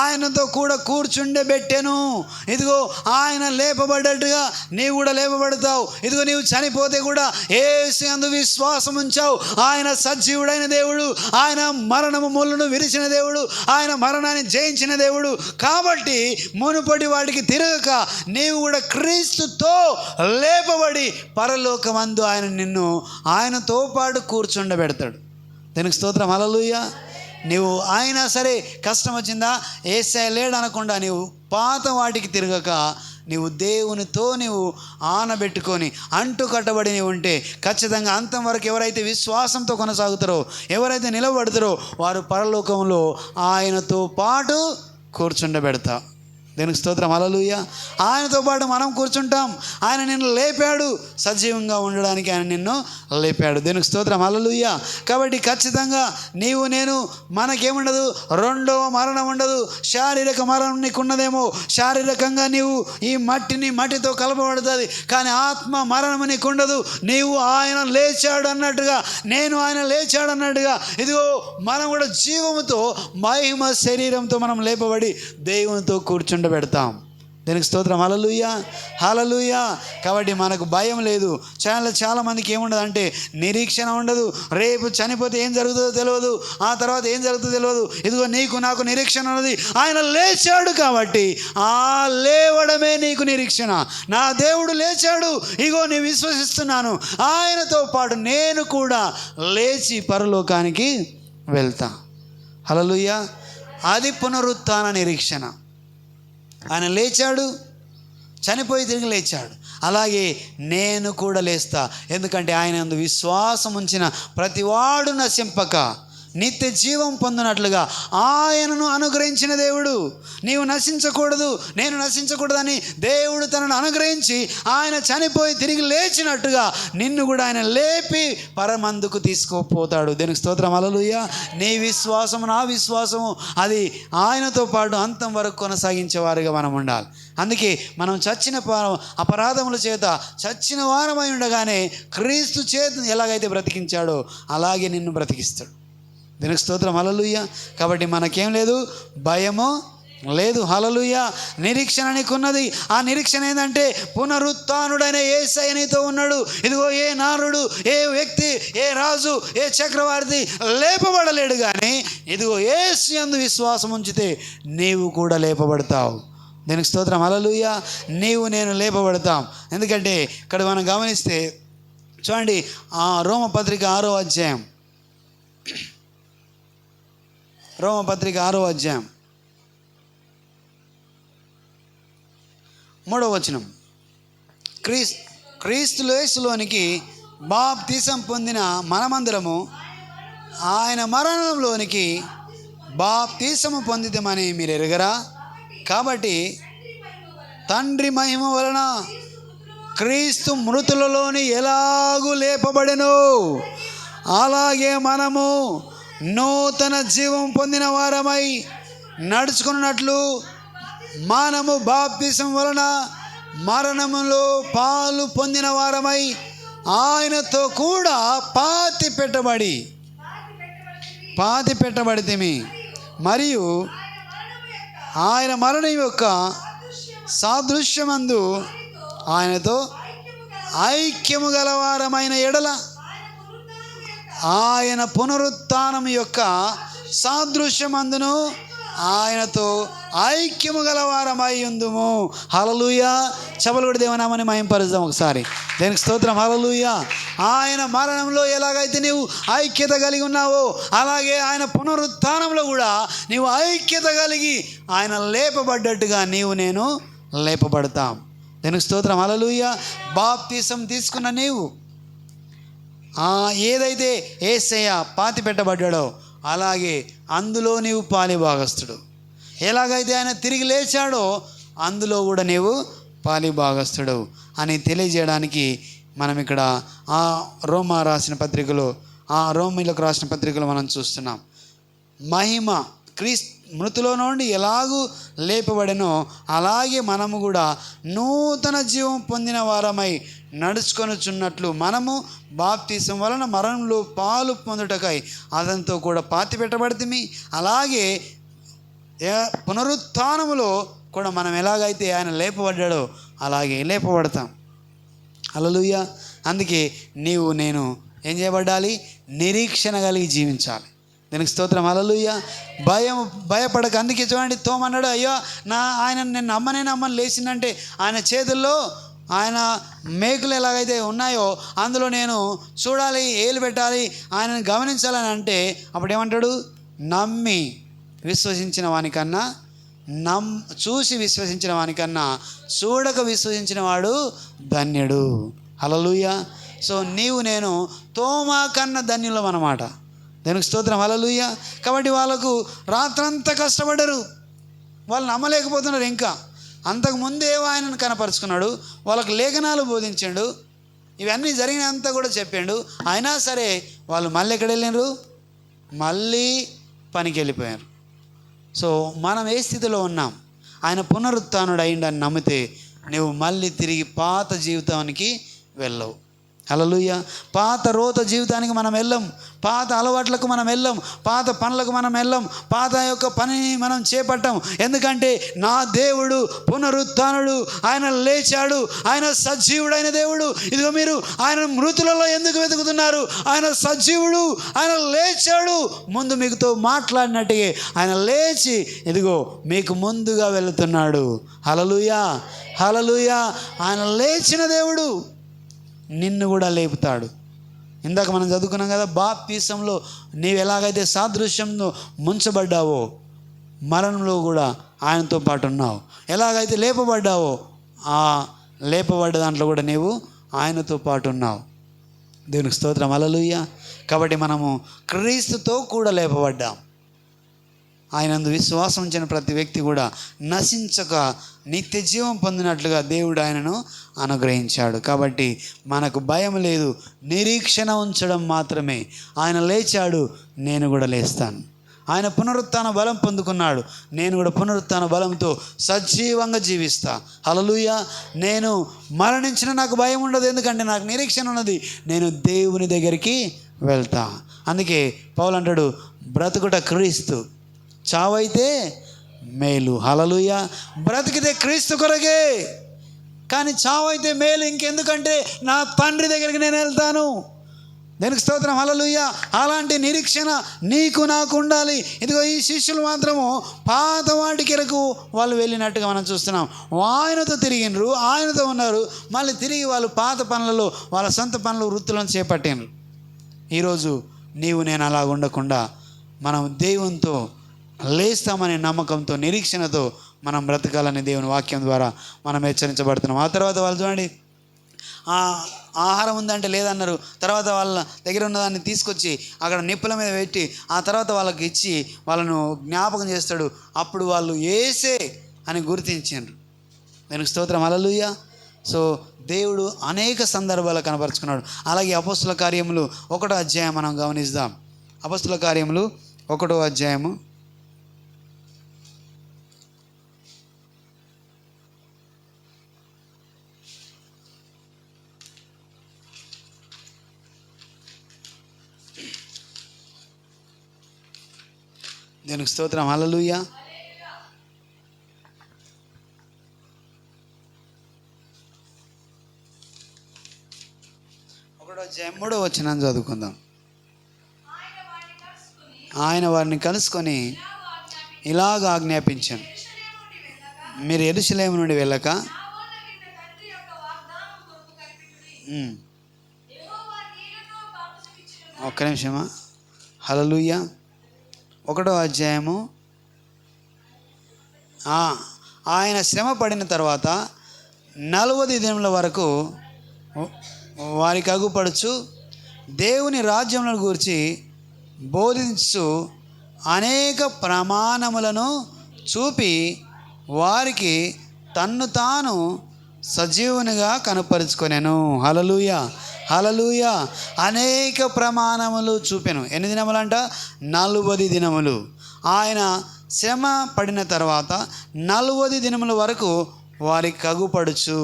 ఆయనతో కూడా కూర్చుండబెట్టెను. ఇదిగో ఆయన లేపబడ్డట్టుగా నీవు కూడా లేపబడతావు. ఇదిగో నీవు చనిపోతే కూడా యేసు యందు విశ్వాసం ఉంచావు. ఆయన సజీవుడైన దేవుడు, ఆయన మరణము ముళ్ళును విరిచిన దేవుడు, ఆయన మరణాన్ని జయించిన దేవుడు. కాబట్టి మునుపటి వాటికి తిరగక నీవు కూడా క్రీస్తుతో లేపబడి పరలోకమందు ఆయన నిన్ను ఆయనతో పాటు కూర్చుండబెడతాడు. దీనికి స్తోత్రం. హల్లెలూయా. నీవు అయినా సరే కష్టం వచ్చిందా యేసయ్య లేడు అనకుండా నీవు పాత వాటికి తిరగక నీవు దేవునితో నీవు ఆనబెట్టుకొని అంటు కట్టబడి నీవు ఉంటే ఖచ్చితంగా అంతం వరకు ఎవరైతే విశ్వాసంతో కొనసాగుతారో, ఎవరైతే నిలబడతారో వారు పరలోకంలో ఆయనతో పాటు కూర్చుండబెడతా. దీనికి స్తోత్రం. హల్లెలూయా. ఆయనతో పాటు మనం కూర్చుంటాం. ఆయన నిన్ను లేపాడు, సజీవంగా ఉండడానికి ఆయన నిన్ను లేపాడు. దీనికి స్తోత్రం. హల్లెలూయా. కాబట్టి ఖచ్చితంగా నీవు నేను మనకేముండదు, రెండవ మరణం ఉండదు. శారీరక మరణం నీకు ఉన్నదేమో, శారీరకంగా నీవు ఈ మట్టితో కలపబడుతుంది, కానీ ఆత్మ మరణం నీకు ఉండదు. నీవు ఆయన లేచాడు అన్నట్టుగా, నేను ఆయన లేచాడు అన్నట్టుగా ఇదిగో మనం కూడా జీవముతో మహిమ శరీరంతో మనం లేపబడి దేవునితో కూర్చుండబెడతాం. దీనికి స్తోత్రం. హల్లెలూయా. హల్లెలూయా. కాబట్టి మనకు భయం లేదు. చాలా మందికి ఏముండదు అంటే నిరీక్షణ ఉండదు. రేపు చనిపోతే ఏం జరుగుతుందో తెలియదు, ఆ తర్వాత ఏం జరుగుతుందో తెలియదు. ఇదిగో నీకు నాకు నిరీక్షణ ఉన్నది. ఆయన లేచాడు కాబట్టి ఆ లేవడమే నీకు నిరీక్షణ. నా దేవుడు లేచాడు, ఇగో నేను విశ్వసిస్తున్నాను, ఆయనతో పాటు నేను కూడా లేచి పరలోకానికి వెళ్తా. హల్లెలూయా. అది పునరుత్థాన నిరీక్షణ. ఆయన లేచాడు, చనిపోయి తిరిగి లేచాడు. అలాగే నేను కూడా లేస్తా. ఎందుకంటే ఆయన యందు విశ్వాసం ఉంచిన ప్రతివాడు నశింపక నిత్య జీవం పొందినట్లుగా ఆయనను అనుగ్రహించిన దేవుడు. నీవు నశించకూడదు, నేను నశించకూడదని దేవుడు తనను అనుగ్రహించి ఆయన చనిపోయి తిరిగి లేచినట్టుగా నిన్ను కూడా ఆయన లేపి పరమందుకు తీసుకుపోతాడు. దీనికి స్తోత్రం. హల్లెలూయా. నీ విశ్వాసము నా విశ్వాసము అది ఆయనతో పాటు అంతం వరకు కొనసాగించేవారుగా మనం ఉండాలి. అందుకే మనం చచ్చిన అపరాధముల చేత చచ్చిన వారమై ఉండగానే క్రీస్తు చేత ఎలాగైతే బ్రతికించాడో అలాగే నిన్ను బ్రతికిస్తాడు. దీనికి స్తోత్రం. హల్లెలూయా. కాబట్టి మనకేం లేదు, భయము లేదు. హల్లెలూయా. నిరీక్షణ నీకున్నది. ఆ నిరీక్షణ ఏంటంటే పునరుత్థానుడైన యేసయ్య నీతో ఉన్నాడు. ఇదిగో ఏ నారుడు, ఏ వ్యక్తి, ఏ రాజు, ఏ చక్రవర్తి లేపబడలేడు, కానీ ఇదిగో యేసు యందు విశ్వాసం ఉంచితే నీవు కూడా లేపబడతావు. దీనికి స్తోత్రం. హల్లెలూయా. నీవు నేను లేపబడతాం. ఎందుకంటే ఇక్కడ మనం గమనిస్తే చూడండి, రోమపత్రిక 6వ అధ్యాయం, రోమపత్రిక 6వ అధ్యాయం 3వ వచనం, క్రీస్తు యేసులోనికి బాప్తిసం పొందిన మనమందరము ఆయన మరణంలోనికి బాప్తిసము పొందితమని మీరు ఎరుగరా? కాబట్టి తండ్రి మహిమ వలన క్రీస్తు మృతులలోని ఎలాగూ లేపబడెను, అలాగే మనము నూతన జీవం పొందిన వారమై నడుచుకున్నట్లు మనము బాప్తిసం వలన మరణములో పాలు పొందిన వారమై ఆయనతో కూడా పాతి పెట్టబడితిమి. మరియు ఆయన మరణం యొక్క సాదృశ్యమందు ఆయనతో ఐక్యము గలవారమైన ఎడల ఆయన పునరుత్థానం యొక్క సాదృశ్యమందును ఆయనతో ఐక్యము గలవారమై ఉందుము. హల్లెలూయా. చపలు కొడి దేవనామని మహింపరుద్దాం ఒకసారి. దేనికి స్తోత్రం. హల్లెలూయా. ఆయన మరణంలో ఎలాగైతే నీవు ఐక్యత కలిగి ఉన్నావో అలాగే ఆయన పునరుత్థానంలో కూడా నీవు ఐక్యత కలిగి ఆయన లేపబడ్డట్టుగా నీవు నేను లేపబడతాం. దేనికి స్తోత్రం. హల్లెలూయా. బాప్తిసం తీసుకున్న నీవు ఏదైతే యేసయ్య పాతి పెట్టబడ్డాడో అలాగే అందులో నీవు పాలిభాగస్తుడు. ఎలాగైతే ఆయన తిరిగి లేచాడో అందులో కూడా నీవు పాలిభాగస్తుడు అని తెలియజేయడానికి మనం ఇక్కడ రోమీలకు రాసిన పత్రికలో మనం చూస్తున్నాం. మహిమ మృతులో నుండి ఎలాగూ లేపబడెనో అలాగే మనము కూడా నూతన జీవం పొందిన వారమై నడుచుకొనుచున్నట్లు మనము బాప్తిసం వలన మరణంలో పాలు పొందుటకై అతనితో కూడా పాతి పెట్టబడితిమి. అలాగే పునరుత్థానములో కూడా మనం ఎలాగైతే ఆయన లేపబడ్డాడో అలాగే లేపబడతాం. హల్లెలూయా. అందుకే నీవు నేను ఏం చేయబడాలి? నిరీక్షణ కలిగి జీవించాలి. దీనికి స్తోత్రం. హల్లెలూయా. భయపడక. అందుకే చూడండి, తోమన్నాడు, అయ్యో ఆయన నేను నమ్మని లేచిందంటే ఆయన చేతుల్లో ఆయన మేకులు ఎలాగైతే ఉన్నాయో అందులో నేను చూడాలి, ఏలు పెట్టాలి, ఆయనను గమనించాలని అంటే అప్పుడు ఏమంటాడు? నమ్మి విశ్వసించిన వానికన్నా చూసి విశ్వసించిన వానికన్నా చూడక విశ్వసించిన వాడు ధన్యుడు. హల్లెలూయా. సో నీవు నేను తోమా కన్నా ధన్యులం అన్నమాట. దానికి స్తోత్రం. హల్లెలూయా. కాబట్టి వాళ్ళకు రాత్రంతా కష్టపడ్డారు, వాళ్ళు నమ్మలేకపోతున్నారు. ఇంకా అంతకుముందే ఆయనను కనపరుచుకున్నాడు, వాళ్ళకు లేఖనాలు బోధించాడు, ఇవన్నీ జరిగినంతా కూడా చెప్పాడు. అయినా సరే వాళ్ళు మళ్ళీ ఎక్కడ వెళ్ళినారు? మళ్ళీ పనికి వెళ్ళిపోయారు. సో మనం ఏ స్థితిలో ఉన్నాం? ఆయన పునరుత్థానుడు అయ్యిండని నమ్మితే నువ్వు మళ్ళీ తిరిగి పాత జీవితానికి వెళ్ళవు. హల్లెలూయా. పాత రోత జీవితానికి మనం వెళ్ళం, పాత అలవాట్లకు మనం వెళ్ళం, పాత పనులకు మనం వెళ్ళం, పాత యొక్క పనిని మనం చేపట్టాం. ఎందుకంటే నా దేవుడు పునరుత్థానుడు, ఆయన లేచాడు, ఆయన సజీవుడైన దేవుడు. ఇదిగో మీరు ఆయన మృతులలో ఎందుకు వెతుకుతున్నారు? ఆయన సజీవుడు, ఆయన లేచాడు. ముందు మీకుతో మాట్లాడినట్టుగా ఆయన లేచి ఇదిగో మీకు ముందుగా వెళుతున్నాడు. హల్లెలూయా. హల్లెలూయా. ఆయన లేచిన దేవుడు నిన్ను కూడా లేపుతాడు. ఇందాక మనం చదువుకున్నాం కదా, బాప్తిసంలో నీవు ఎలాగైతే సాదృశ్యంలో ముంచబడ్డావో మరణంలో కూడా ఆయనతో పాటు ఉన్నావు. ఎలాగైతే లేపబడ్డావో ఆ లేపబడ్డ దాంట్లో కూడా నీవు ఆయనతో పాటు ఉన్నావు. దేవునికి స్తోత్రం. హల్లెలూయా. కాబట్టి మనము క్రీస్తుతో కూడా లేపబడ్డాం. ఆయనందు విశ్వాసం ఉంచిన ప్రతి వ్యక్తి కూడా నశించక నిత్య జీవం పొందినట్లుగా దేవుడు ఆయనను అనుగ్రహించాడు. కాబట్టి మనకు భయం లేదు, నిరీక్షణ ఉంచడం మాత్రమే. ఆయన లేచాడు, నేను కూడా లేస్తాను. ఆయన పునరుత్థాన బలం పొందుకున్నాడు, నేను కూడా పునరుత్థాన బలంతో సజీవంగా జీవిస్తా. హల్లెలూయా. నేను మరణించిన నాకు భయం ఉండదు, ఎందుకంటే నాకు నిరీక్షణ ఉన్నది. నేను దేవుని దగ్గరికి వెళ్తా. అందుకే పౌలు అంటాడు, బ్రతుకుట క్రీస్తు, చావైతే మేలు. హల్లెలూయా. బ్రతికితే క్రీస్తు కొరకే, కానీ చావైతే మేలు. ఇంకెందుకంటే నా తండ్రి దగ్గరికి నేను వెళ్తాను. దేనికి స్తోత్రం. హల్లెలూయా. అలాంటి నిరీక్షణ నీకు నాకు ఉండాలి. ఇదిగో ఈ శిష్యులు మాత్రము పాత వాటికెరకు వాళ్ళు వెళ్ళినట్టుగా మనం చూస్తున్నాం. ఆయనతో తిరిగినరు, ఆయనతో ఉన్నారు, మళ్ళీ తిరిగి వాళ్ళు పాత పనులలో వాళ్ళ సొంత పనులు వృత్తులను చేపట్టినరు. ఈరోజు నీవు నేను అలా ఉండకుండా మనం దేవునితో లేస్తామనే నమ్మకంతో నిరీక్షణతో మనం బ్రతకాలని దేవుని వాక్యం ద్వారా మనం హెచ్చరించబడుతున్నాం. ఆ తర్వాత వాళ్ళు చూడండి, ఆహారం ఉందంటే లేదన్నారు. తర్వాత వాళ్ళ దగ్గర ఉన్నదాన్ని తీసుకొచ్చి అక్కడ నిప్పుల మీద పెట్టి ఆ తర్వాత వాళ్ళకి ఇచ్చి వాళ్ళను జ్ఞాపకం చేస్తాడు. అప్పుడు వాళ్ళు యేసే అని గుర్తించారు. దానికి స్తోత్రం. హల్లెలూయా. సో దేవుడు అనేక సందర్భాలు కనపరుచుకున్నాడు. అలాగే అపోస్తుల కార్యములు 1వ అధ్యాయం మనం గమనిద్దాం. అపోస్తుల కార్యములు 1వ అధ్యాయము 1వ స్తోత్రం. హల్లెలూయా. ఒకటో అధ్యాయం 3వ వచనం చదువుకుందాం. ఆయన వారిని కలుసుకొని ఇలాగ ఆజ్ఞాపించాను, మీరు యెరూషలేము నుండి వెళ్ళక ఒక్క నిమిషమా. హల్లెలూయా. 1వ అధ్యాయము. ఆయన శ్రమ పడిన తర్వాత 40 దినముల వరకు వారికి అగుపడుచు దేవుని రాజ్యములను గూర్చి బోధించు అనేక ప్రమాణములను చూపి వారికి తన్ను తాను సజీవునిగా కనపరుచుకొనెను. హల్లెలూయా, హల్లెలూయా. అనేక ప్రమాణములు చూపెను. ఎన్ని దినములంట? 40 దినములు. ఆయన శ్రమ పడిన తర్వాత 40 దినముల వరకు వారికి కగుపడుచు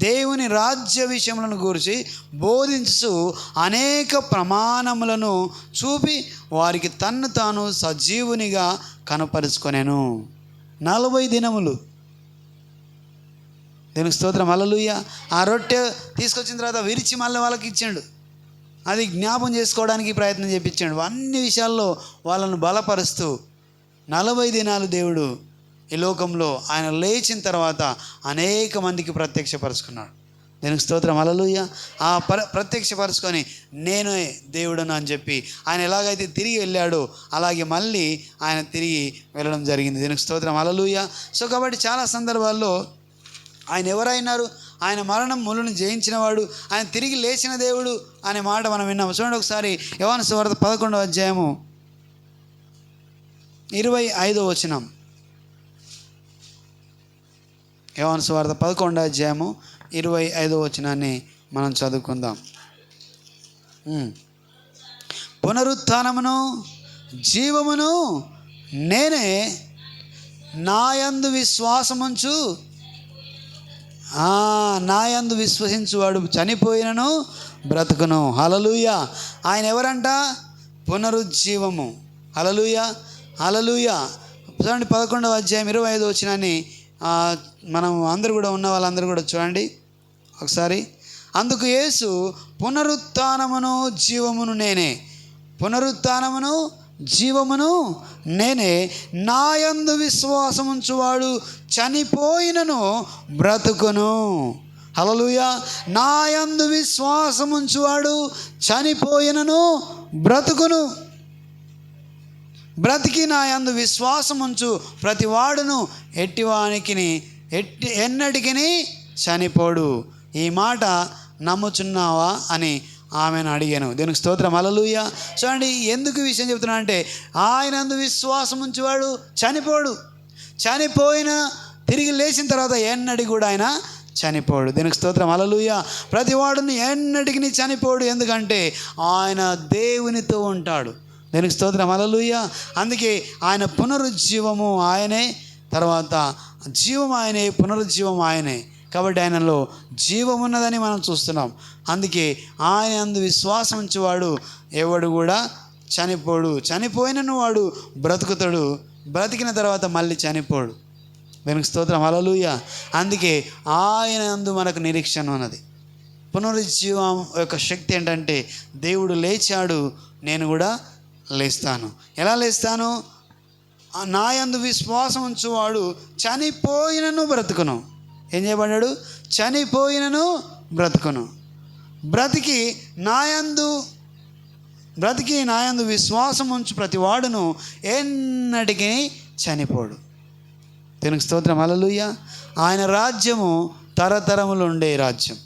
దేవుని రాజ్య విషయములను గురించి బోధించు అనేక ప్రమాణములను చూపి వారికి తన్ను తాను సజీవునిగా కనపరుచుకొనెను. 40 దినములు. దేవునికి స్తోత్రం. హల్లెలూయా. ఆ రొట్టె తీసుకొచ్చిన తర్వాత విరిచి మళ్ళీ వాళ్ళకి ఇచ్చాడు. అది జ్ఞాపం చేసుకోవడానికి ప్రయత్నం చేయించాడు. అన్ని విషయాల్లో వాళ్ళను బలపరుస్తూ 40 దినాలు దేవుడు ఈ లోకంలో ఆయన లేచిన తర్వాత అనేక మందికి ప్రత్యక్షపరుచుకున్నాడు. దేవునికి స్తోత్రం. హల్లెలూయా. ఆ ప్రత్యక్షపరుచుకొని నేనే దేవుడను అని చెప్పి ఆయన ఎలాగైతే తిరిగి వెళ్ళాడో అలాగే మళ్ళీ ఆయన తిరిగి వెళ్ళడం జరిగింది. దేవునికి స్తోత్రం. హల్లెలూయా. సో కాబట్టి చాలా సందర్భాల్లో ఆయన ఎవరైనారు? ఆయన మరణం ముళ్ళను జయించినవాడు, ఆయన తిరిగి లేచిన దేవుడు అనే మాట మనం విన్నాము. చూడండి ఒకసారి యోహాను సువార్త 11వ అధ్యాయము 25వ వచనం. యోహాను సువార్త 11వ అధ్యాయము 25వ వచనాన్ని మనం చదువుకుందాం. పునరుత్థానమును జీవమును నేనే, నాయందు విశ్వాసముంచు నాయందు విశ్వసించువాడు చనిపోయినను బ్రతుకును. హల్లెలూయా. ఆయన ఎవరంట? పునరుజ్జీవము. హల్లెలూయా, హల్లెలూయా. చూడండి 11వ అధ్యాయం 25వ వచనాన్ని మనం అందరూ కూడా ఉన్న వాళ్ళందరూ కూడా చూడండి ఒకసారి. అందుకు యేసు పునరుత్థానమును జీవమును నేనే, పునరుత్థానమును జీవమును నేనే, నాయందు విశ్వాసముంచువాడు చనిపోయినను బ్రతుకును. హల్లెలూయా. నాయందు విశ్వాసముంచువాడు చనిపోయినను బ్రతుకును. బ్రతికి నాయందు విశ్వాసముంచు ప్రతి వాడును ఎన్నటికి చనిపోడు. ఈ మాట నమ్ముచున్నావా అని ఆమెను అడిగాను. దీనికి స్తోత్రం. హల్లెలూయా. చూడండి ఎందుకు విషయం చెప్తున్నా అంటే ఆయనందు విశ్వాసం ఉంచేవాడు చనిపోడు. చనిపోయిన తిరిగి లేచిన తర్వాత ఎన్నటికి కూడా ఆయన చనిపోడు. దీనికి స్తోత్రం. హల్లెలూయా. ప్రతి వాడుని ఎన్నటికి చనిపోడు. ఎందుకంటే ఆయన దేవునితో ఉంటాడు. దీనికి స్తోత్రం. హల్లెలూయా. అందుకే ఆయన పునరుజ్జీవము ఆయనే, తర్వాత జీవం ఆయనే, పునరుజ్జీవం ఆయనే. కాబట్టి ఆయనలో జీవం ఉన్నదని మనం చూస్తున్నాం. అందుకే ఆయన అందు విశ్వాసం ఉంచేవాడు ఎవడు కూడా చనిపోడు. చనిపోయినను వాడు బ్రతుకుతాడు. బ్రతికిన తర్వాత మళ్ళీ చనిపోడు. దీనికి స్తోత్రం. హల్లెలూయా. అందుకే ఆయన అందు మనకు నిరీక్షణ ఉన్నది. పునరుజ్జీవం యొక్క శక్తి ఏంటంటే దేవుడు లేచాడు, నేను కూడా లేస్తాను. ఎలా లేస్తాను? నా యందు విశ్వాసం ఉంచువాడు చనిపోయినను బ్రతుకును. ఏం చేయబడ్డాడు? చనిపోయినను బ్రతుకును. బ్రతికి నాయందు విశ్వాసం ఉంచు ప్రతి వాడును ఎన్నటికీ చనిపోడు. దీనికి స్తోత్రం. హల్లెలూయా. ఆయన రాజ్యము తరతరములు ఉండే రాజ్యం.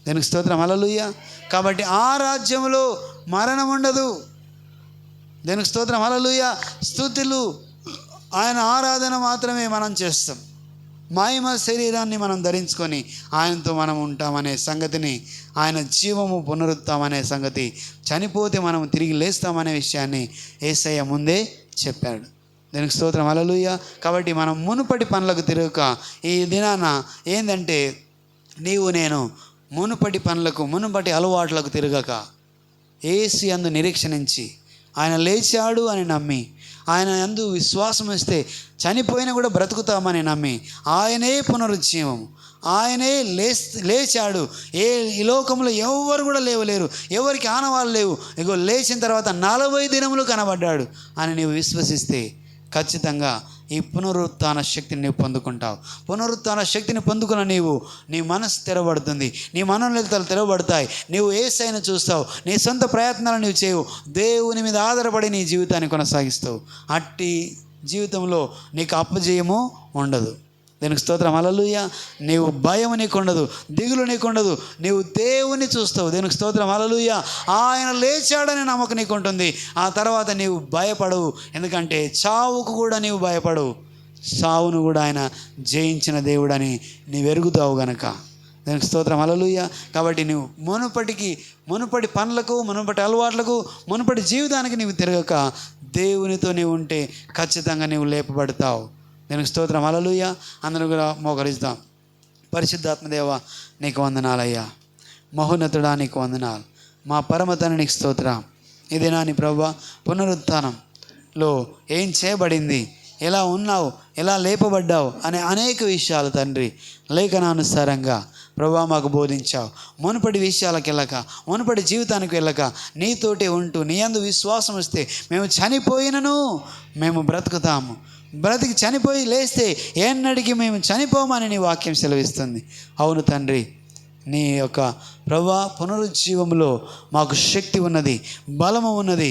దీనికి స్తోత్రం. హల్లెలూయా. కాబట్టి ఆ రాజ్యములో మరణం ఉండదు. దీనికి స్తోత్రం. హల్లెలూయా. స్తుతులు, ఆయన ఆరాధన మాత్రమే మనం చేస్తాం. మహిమ శరీరాన్ని మనం ధరించుకొని ఆయనతో మనం ఉంటామనే సంగతిని, ఆయన జీవము పునరుత్థానమనే సంగతి, చనిపోతే మనం తిరిగి లేస్తామనే విషయాన్ని యేసయ్య ముందే చెప్పాడు. దీనికి స్తోత్రం. హల్లెలూయా. కాబట్టి మనం మునుపటి పనులకు తిరగక ఈ దినాన ఏంటంటే నేను మునుపటి పనులకు, మునుపటి అలవాట్లకు తిరగక యేసు యందు నిరీక్షణించి ఆయన లేచాడు అని నమ్మి ఆయన యందు విశ్వాసం వస్తే చనిపోయినా కూడా బ్రతుకుతామని నమ్మి ఆయనే పునరుజ్జీవం, ఆయనే లేచాడు. ఈ లోకంలో ఎవరు కూడా లేవలేరు, ఎవరికి ఆనవాళ్ళు లేవు. ఇగో లేచిన తర్వాత 40 దినములు కనబడ్డాడు అని నీవు విశ్వసిస్తే ఖచ్చితంగా ఈ పునరుత్థాన శక్తిని నీవు పొందుకుంటావు. పునరుత్థాన శక్తిని పొందుకున్న నీవు, నీ మనసు తెరవబడుతుంది, నీ మనోనేతలు తెరవబడతాయి. నీవు యేసయ్యను చూస్తావు, నీ సొంత ప్రయత్నాలు నీవు చేయవు, దేవుని మీద ఆధారపడి నీ జీవితాన్ని కొనసాగిస్తావు. అట్టి జీవితంలో నీకు అపజయము ఉండదు. దీనికి స్తోత్రం, హల్లెలూయా. నీవు భయం నీకు ఉండదు, దిగులు నీకు ఉండదు, నీవు దేవుని చూస్తావు. దీనికి స్తోత్రం, హల్లెలూయా. ఆయన లేచాడని నమ్మకం నీకు ఉంటుంది. ఆ తర్వాత నీవు భయపడవు, ఎందుకంటే చావుకు కూడా నీవు భయపడవు. చావును కూడా ఆయన జయించిన దేవుడని నీవు ఎరుగుతావు గనక. దానికి స్తోత్రం, హల్లెలూయా. కాబట్టి నువ్వు మునుపటి పనులకు, మునుపటి అలవాట్లకు, మునుపటి జీవితానికి నీవు తిరగక దేవునితో నీవు ఉంటే ఖచ్చితంగా నీవు లేపబడతావు. దీనికి స్తోత్రం, హల్లెలూయా. అందరూ కూడా మోకరిస్తాం. పరిశుద్ధాత్మదేవ నీకు వందనాలయ్యా, మహోన్నతుడా నీకు వందనాలు, మా పరమ తండ్రి నీకు స్తోత్రం. ఇది నాని ప్రభువా, పునరుత్థానంలో ఏం చేయబడింది, ఎలా ఉన్నావు, ఎలా లేపబడ్డావు అనే అనేక విషయాలు తండ్రి లేఖనానుసారంగా ప్రభువా మాకు బోధించావు. మునుపటి విషయాలకు వెళ్ళక, మునుపటి జీవితానికి వెళ్ళక, నీతోటే ఉంటూ నీ యందు విశ్వాసం వస్తే మేము చనిపోయినను మేము బ్రతుకుతాము, బ్రతికి చనిపోయి లేస్తే ఎన్నటికీ మేము చనిపోమని నీ వాక్యం సెలవిస్తుంది. అవును తండ్రి, నీ యొక్క ప్రభువా పునరుజ్జీవంలో మాకు శక్తి ఉన్నది, బలము ఉన్నది,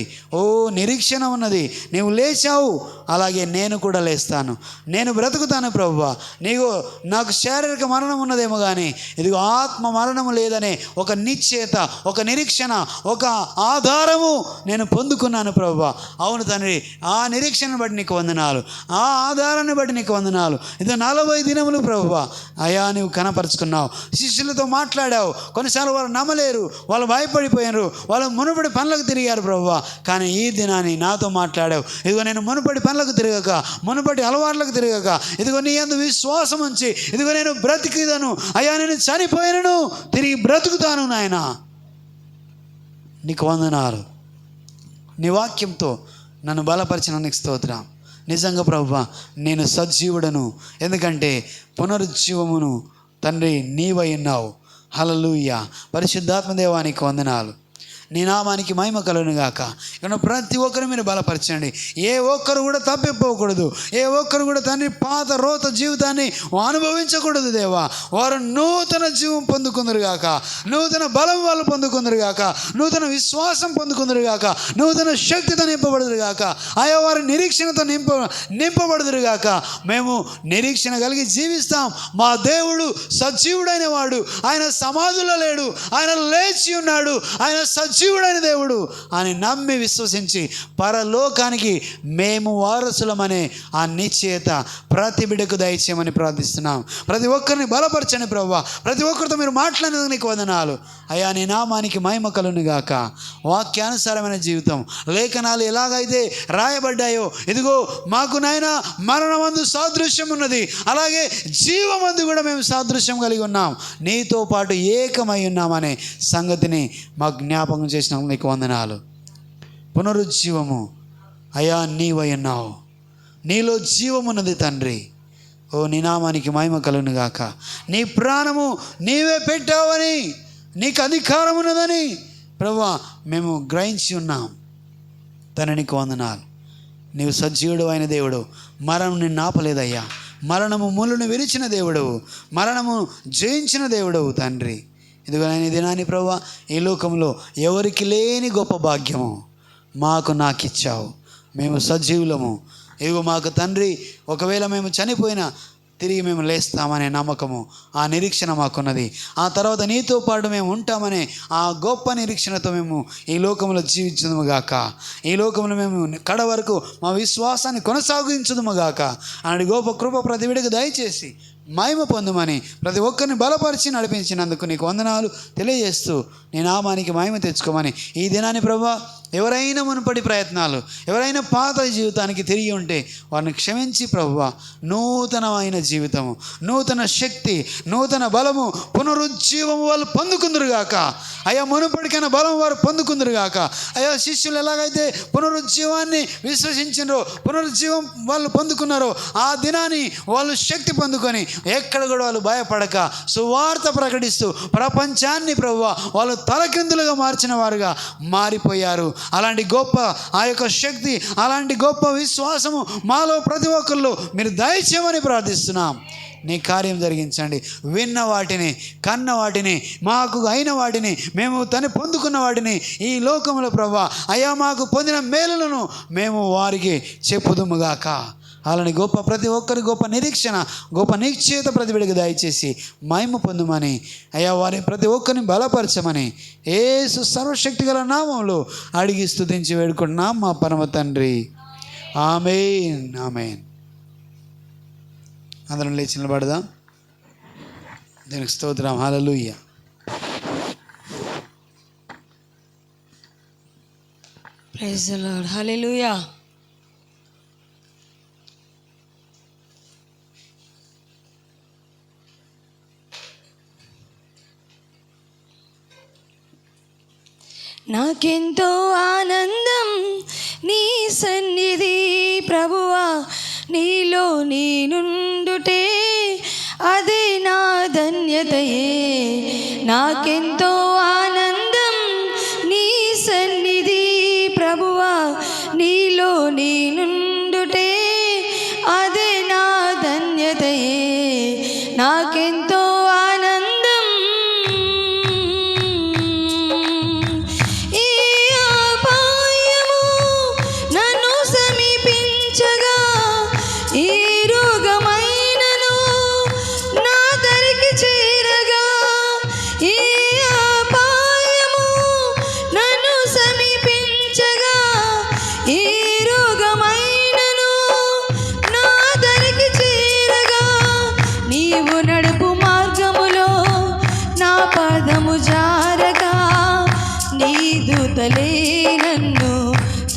నిరీక్షణ ఉన్నది. నీవు లేచావు, అలాగే నేను కూడా లేస్తాను, నేను బ్రతుకుతాను ప్రభువా. నీవు నాకు శారీరక మరణం ఉన్నదేమో కానీ ఇదిగో ఆత్మ మరణము లేదనే ఒక నిశ్చయత, ఒక నిరీక్షణ, ఒక ఆధారము నేను పొందుకున్నాను ప్రభువా. అవును తండ్రి, ఆ నిరీక్షను బట్టి నీకు వందనాలు, ఆ ఆధారాన్ని బట్టి నీకు వందనాలు. ఇది 40 దినములు ప్రభువా అయా నీవు కనపరుచుకున్నావు. శిష్యులతో మాట్లాడావు, కొన్నిసార్లు వాళ్ళు నమ్మలేరు, వాళ్ళు భయపడిపోయారు, వాళ్ళు మునుపటి పనులకు తిరిగారు ప్రభువా. కానీ ఈ దినాన్ని నాతో మాట్లాడావు. ఇదిగో నేను మునుపటి పనులకు తిరగక, మునుపటి అలవాట్లకు తిరగక, ఇదిగో నీ యందు విశ్వాసం ఉంచి ఇదిగో నేను బ్రతికిదను అయ్యా, నేను చనిపోయినను తిరిగి బ్రతుకుతాను నాయన. నీకు వందనాలు. నీ వాక్యంతో నన్ను బలపరిచినందుకు స్తోత్రం. నిజంగా ప్రభువా నేను సజీవుడను, ఎందుకంటే పునరుజ్జీవమును తండ్రి నీవై ఉన్నావు. హల్లెలూయా. పరిశుద్ధాత్మదేవానికి వందనాలు. నీ నామానికి మహిమ కలుగును గాక. ఇక్కడ ప్రతి ఒక్కరు మీరు బలపరచండి. ఏ ఒక్కరు కూడా తప్పిపోకూడదు, ఏ ఒక్కరు కూడా తండ్రి పాత రోత జీవితాన్ని అనుభవించకూడదు దేవా. వారు నూతన జీవం పొందుకుందరు గాక, నూతన బలం వాళ్ళు పొందుకుందరు గాక, నూతన విశ్వాసం పొందుకుందరు గాక, నూతన శక్తితో నింపబడదురు గాక, ఆయా వారి నిరీక్షణతో నింపబడదురు గాక. మేము నిరీక్షణ కలిగి జీవిస్తాం. మా దేవుడు సజీవుడైన వాడు, ఆయన సమాధుల్లో లేడు, ఆయన లేచి ఉన్నాడు, ఆయన సజీవుడైన దేవుడు అని నమ్మి విశ్వసించి పరలోకానికి మేము వారసులమనే ఆ నిశ్చయత ప్రతి బిడ్డకు దయచేయమని ప్రార్థిస్తున్నాం. ప్రతి ఒక్కరిని బలపరచండి ప్రభువా. ప్రతి ఒక్కరితో మీరు మాట్లాడినందుకు నీకు వందనాలు అయ్యా. నీ నామానికి మహిమ కలుగును గాక. వాక్యానుసారమైన జీవితం, లేఖనాలు ఎలాగైతే రాయబడ్డాయో ఇదిగో మాకు నాయన మరణమందు సాదృశ్యం ఉన్నది, అలాగే జీవమందు కూడా మేము సాదృశ్యం కలిగి ఉన్నాం, నీతో పాటు ఏకమై ఉన్నామనే సంగతిని మాకు జ్ఞాపకం చేసినందుకు నీకు వందనాలు. పునరుజ్జీవము అయ్యా నీవై ఉన్నావు, నీలో జీవమున్నది తండ్రి. నీ నామానికి మహిమ కలుగును గాక. నీ ప్రాణము నీవే పెట్టావని, నీకు అధికారం ఉన్నదని ప్రభువా మేము గ్రహించి ఉన్నాం. తండ్రి నీకు వందనాలు. నీవు సజీవుడు అయిన దేవుడు, మరణం నిన్ను ఆపలేదయ్యా. మరణము ముళ్ళును విరిచిన దేవుడవు, మరణము జయించిన దేవుడవు తండ్రి. ఇదిగో నేను దినాన్ని ప్రభువా ఈ లోకంలో ఎవరికి లేని గొప్ప భాగ్యము నాకు ఇచ్చావు. మేము సజీవులము. ఇదిగో మాకు తండ్రి ఒకవేళ మేము చనిపోయినా తిరిగి మేము లేస్తామనే నమ్మకము, ఆ నిరీక్షణ మాకున్నది. ఆ తర్వాత నీతో పాటు మేము ఉంటామనే ఆ గొప్ప నిరీక్షణతో మేము ఈ లోకంలో జీవించదుము గాక. ఈ లోకంలో మేము కడ వరకు మా విశ్వాసాన్ని కొనసాగించదుము గాక. అలాంటి గొప్ప కృప ప్రతి విడికి దయచేసి మహిమ పొందుమని ప్రతి ఒక్కరిని బలపరిచి నడిపించినందుకు నీకు వందనాలు తెలియజేస్తూ నీ నామానికి మహిమ తెచ్చుకోమని ఈ దినాన్ని ప్రభువా ఎవరైనా మునుపటి ప్రయత్నాలు, ఎవరైనా పాత జీవితానికి తిరిగి ఉంటే వారిని క్షమించి ప్రభువా నూతనమైన జీవితము, నూతన శక్తి, నూతన బలము, పునరుజ్జీవము వాళ్ళు పొందుకుందరుగాక. అయ్యా మునుపటికైనా బలం వారు పొందుకుందరుగాక. అయ్యా శిష్యులు ఎలాగైతే పునరుజ్జీవాన్ని విశ్వసించినారో, పునరుజ్జీవం వాళ్ళు పొందుకున్నారో, ఆ దినాన్ని వాళ్ళు శక్తి పొందుకొని ఎక్కడ కూడా వాళ్ళు భయపడక సువార్త ప్రకటిస్తూ ప్రపంచాన్ని ప్రభువా వాళ్ళు తలకిందులుగా మార్చిన వారుగా మారిపోయారు. అలాంటి గొప్ప ఆ యొక్క శక్తి, అలాంటి గొప్ప విశ్వాసము మాలో ప్రతి ఒక్కరిలో మీరు దయచేయమని ప్రార్థిస్తున్నాం. నీ కార్యం జరిగించండి. విన్న వాటిని, కన్న వాటిని, మాకు అయిన వాటిని, మేము పొందుకున్న వాటిని ఈ లోకంలో ప్రభువా అయ్యా మాకు పొందిన మేలులను మేము వారికి చెప్పుదుముగాక. అలాని గొప్ప ప్రతి ఒక్కరి గొప్ప నిరీక్షణ, గొప్ప నిశ్చయిత ప్రతి బిడ్డకు దయచేసి మహిమ పొందుమని అయ్యా వారి ప్రతి ఒక్కరిని బలపరచమని యేసు సర్వశక్తి గల నామంలో అడిగి స్తుతించి వేడుకుంటున్నాం మా పరమ తండ్రి. ఆమేన్, ఆమేన్. అందరం లేచి నిలబడదాం. దీనికి స్తోత్రం. Hallelujah. Praise the Lord. Hallelujah. నాకెంతో ఆనందం నీ సన్నిధి ప్రభువా, నీలో నేనుండుటే అదే నా ధన్యతయే. నాకెంతో ఆనందం నీ సన్నిధి ప్రభువా, నీలో నేనుండుటే అదే నా ధన్యతయే. నాకెంతో ఆనందం ఈ అపాయము నన్ను సమీపించగా, ఈ రోగమైనను నా దరికి చేరగా, ఈ అపాయము నన్ను సమీపించగా, ఈ రోగమైనను నా దరికి చేరగా, నీవు నడుపు మార్గములో నా పాదము జారగా, నీ దూతలే నన్ను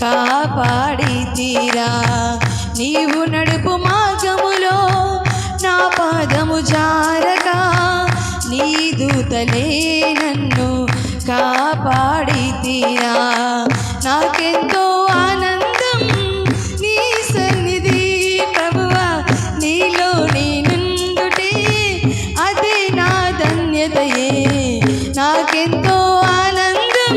కాపాడి తీరా. నీవు నడుపు మార్గములో నా పాదము జారగా, నీ దూతలే నన్ను కాపాడి తీరా. నాకెంతో ఆనందం నీ సన్నిధి ప్రభువా, నీలో నేనుండుటే అదే నా ధన్యతయే. నాకెంతో ఆనందం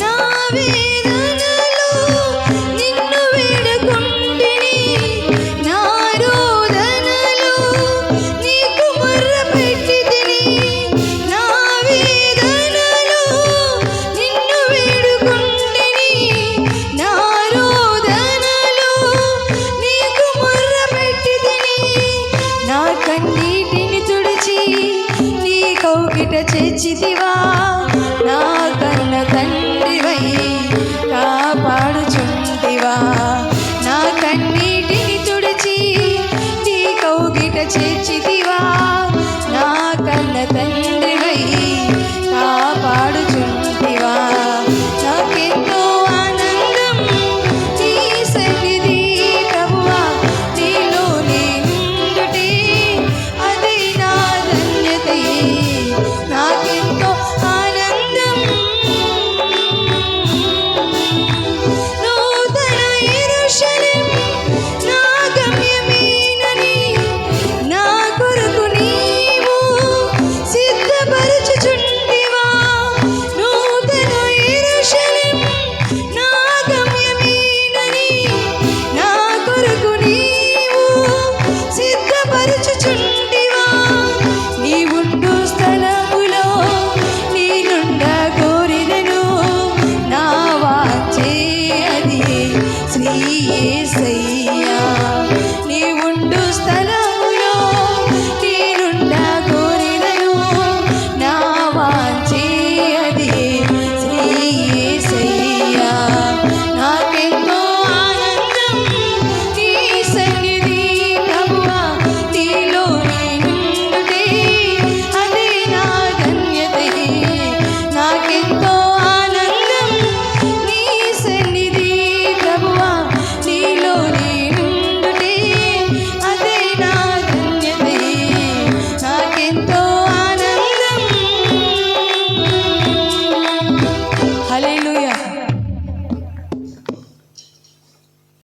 నా వేదనలో నిన్ను వేడుకుంటిని, నా రోదనలో నీకు మొర్రపెట్టితిని. నా వేదనలో నిన్ను వేడుకుంటిని, నా రోదనలో నీకు మొర్రపెట్టితిని. నా కన్నీటిని తుడిచి నీ కౌగిట చేర్చితివా, నా కన్న తండ్రివై కాపాడుచుంటివా. నా కన్నీటిని తుడిచి నీ కౌగిట చేర్చితివా, నా కన్న తండ్రివై కాపాడుచుంటివా.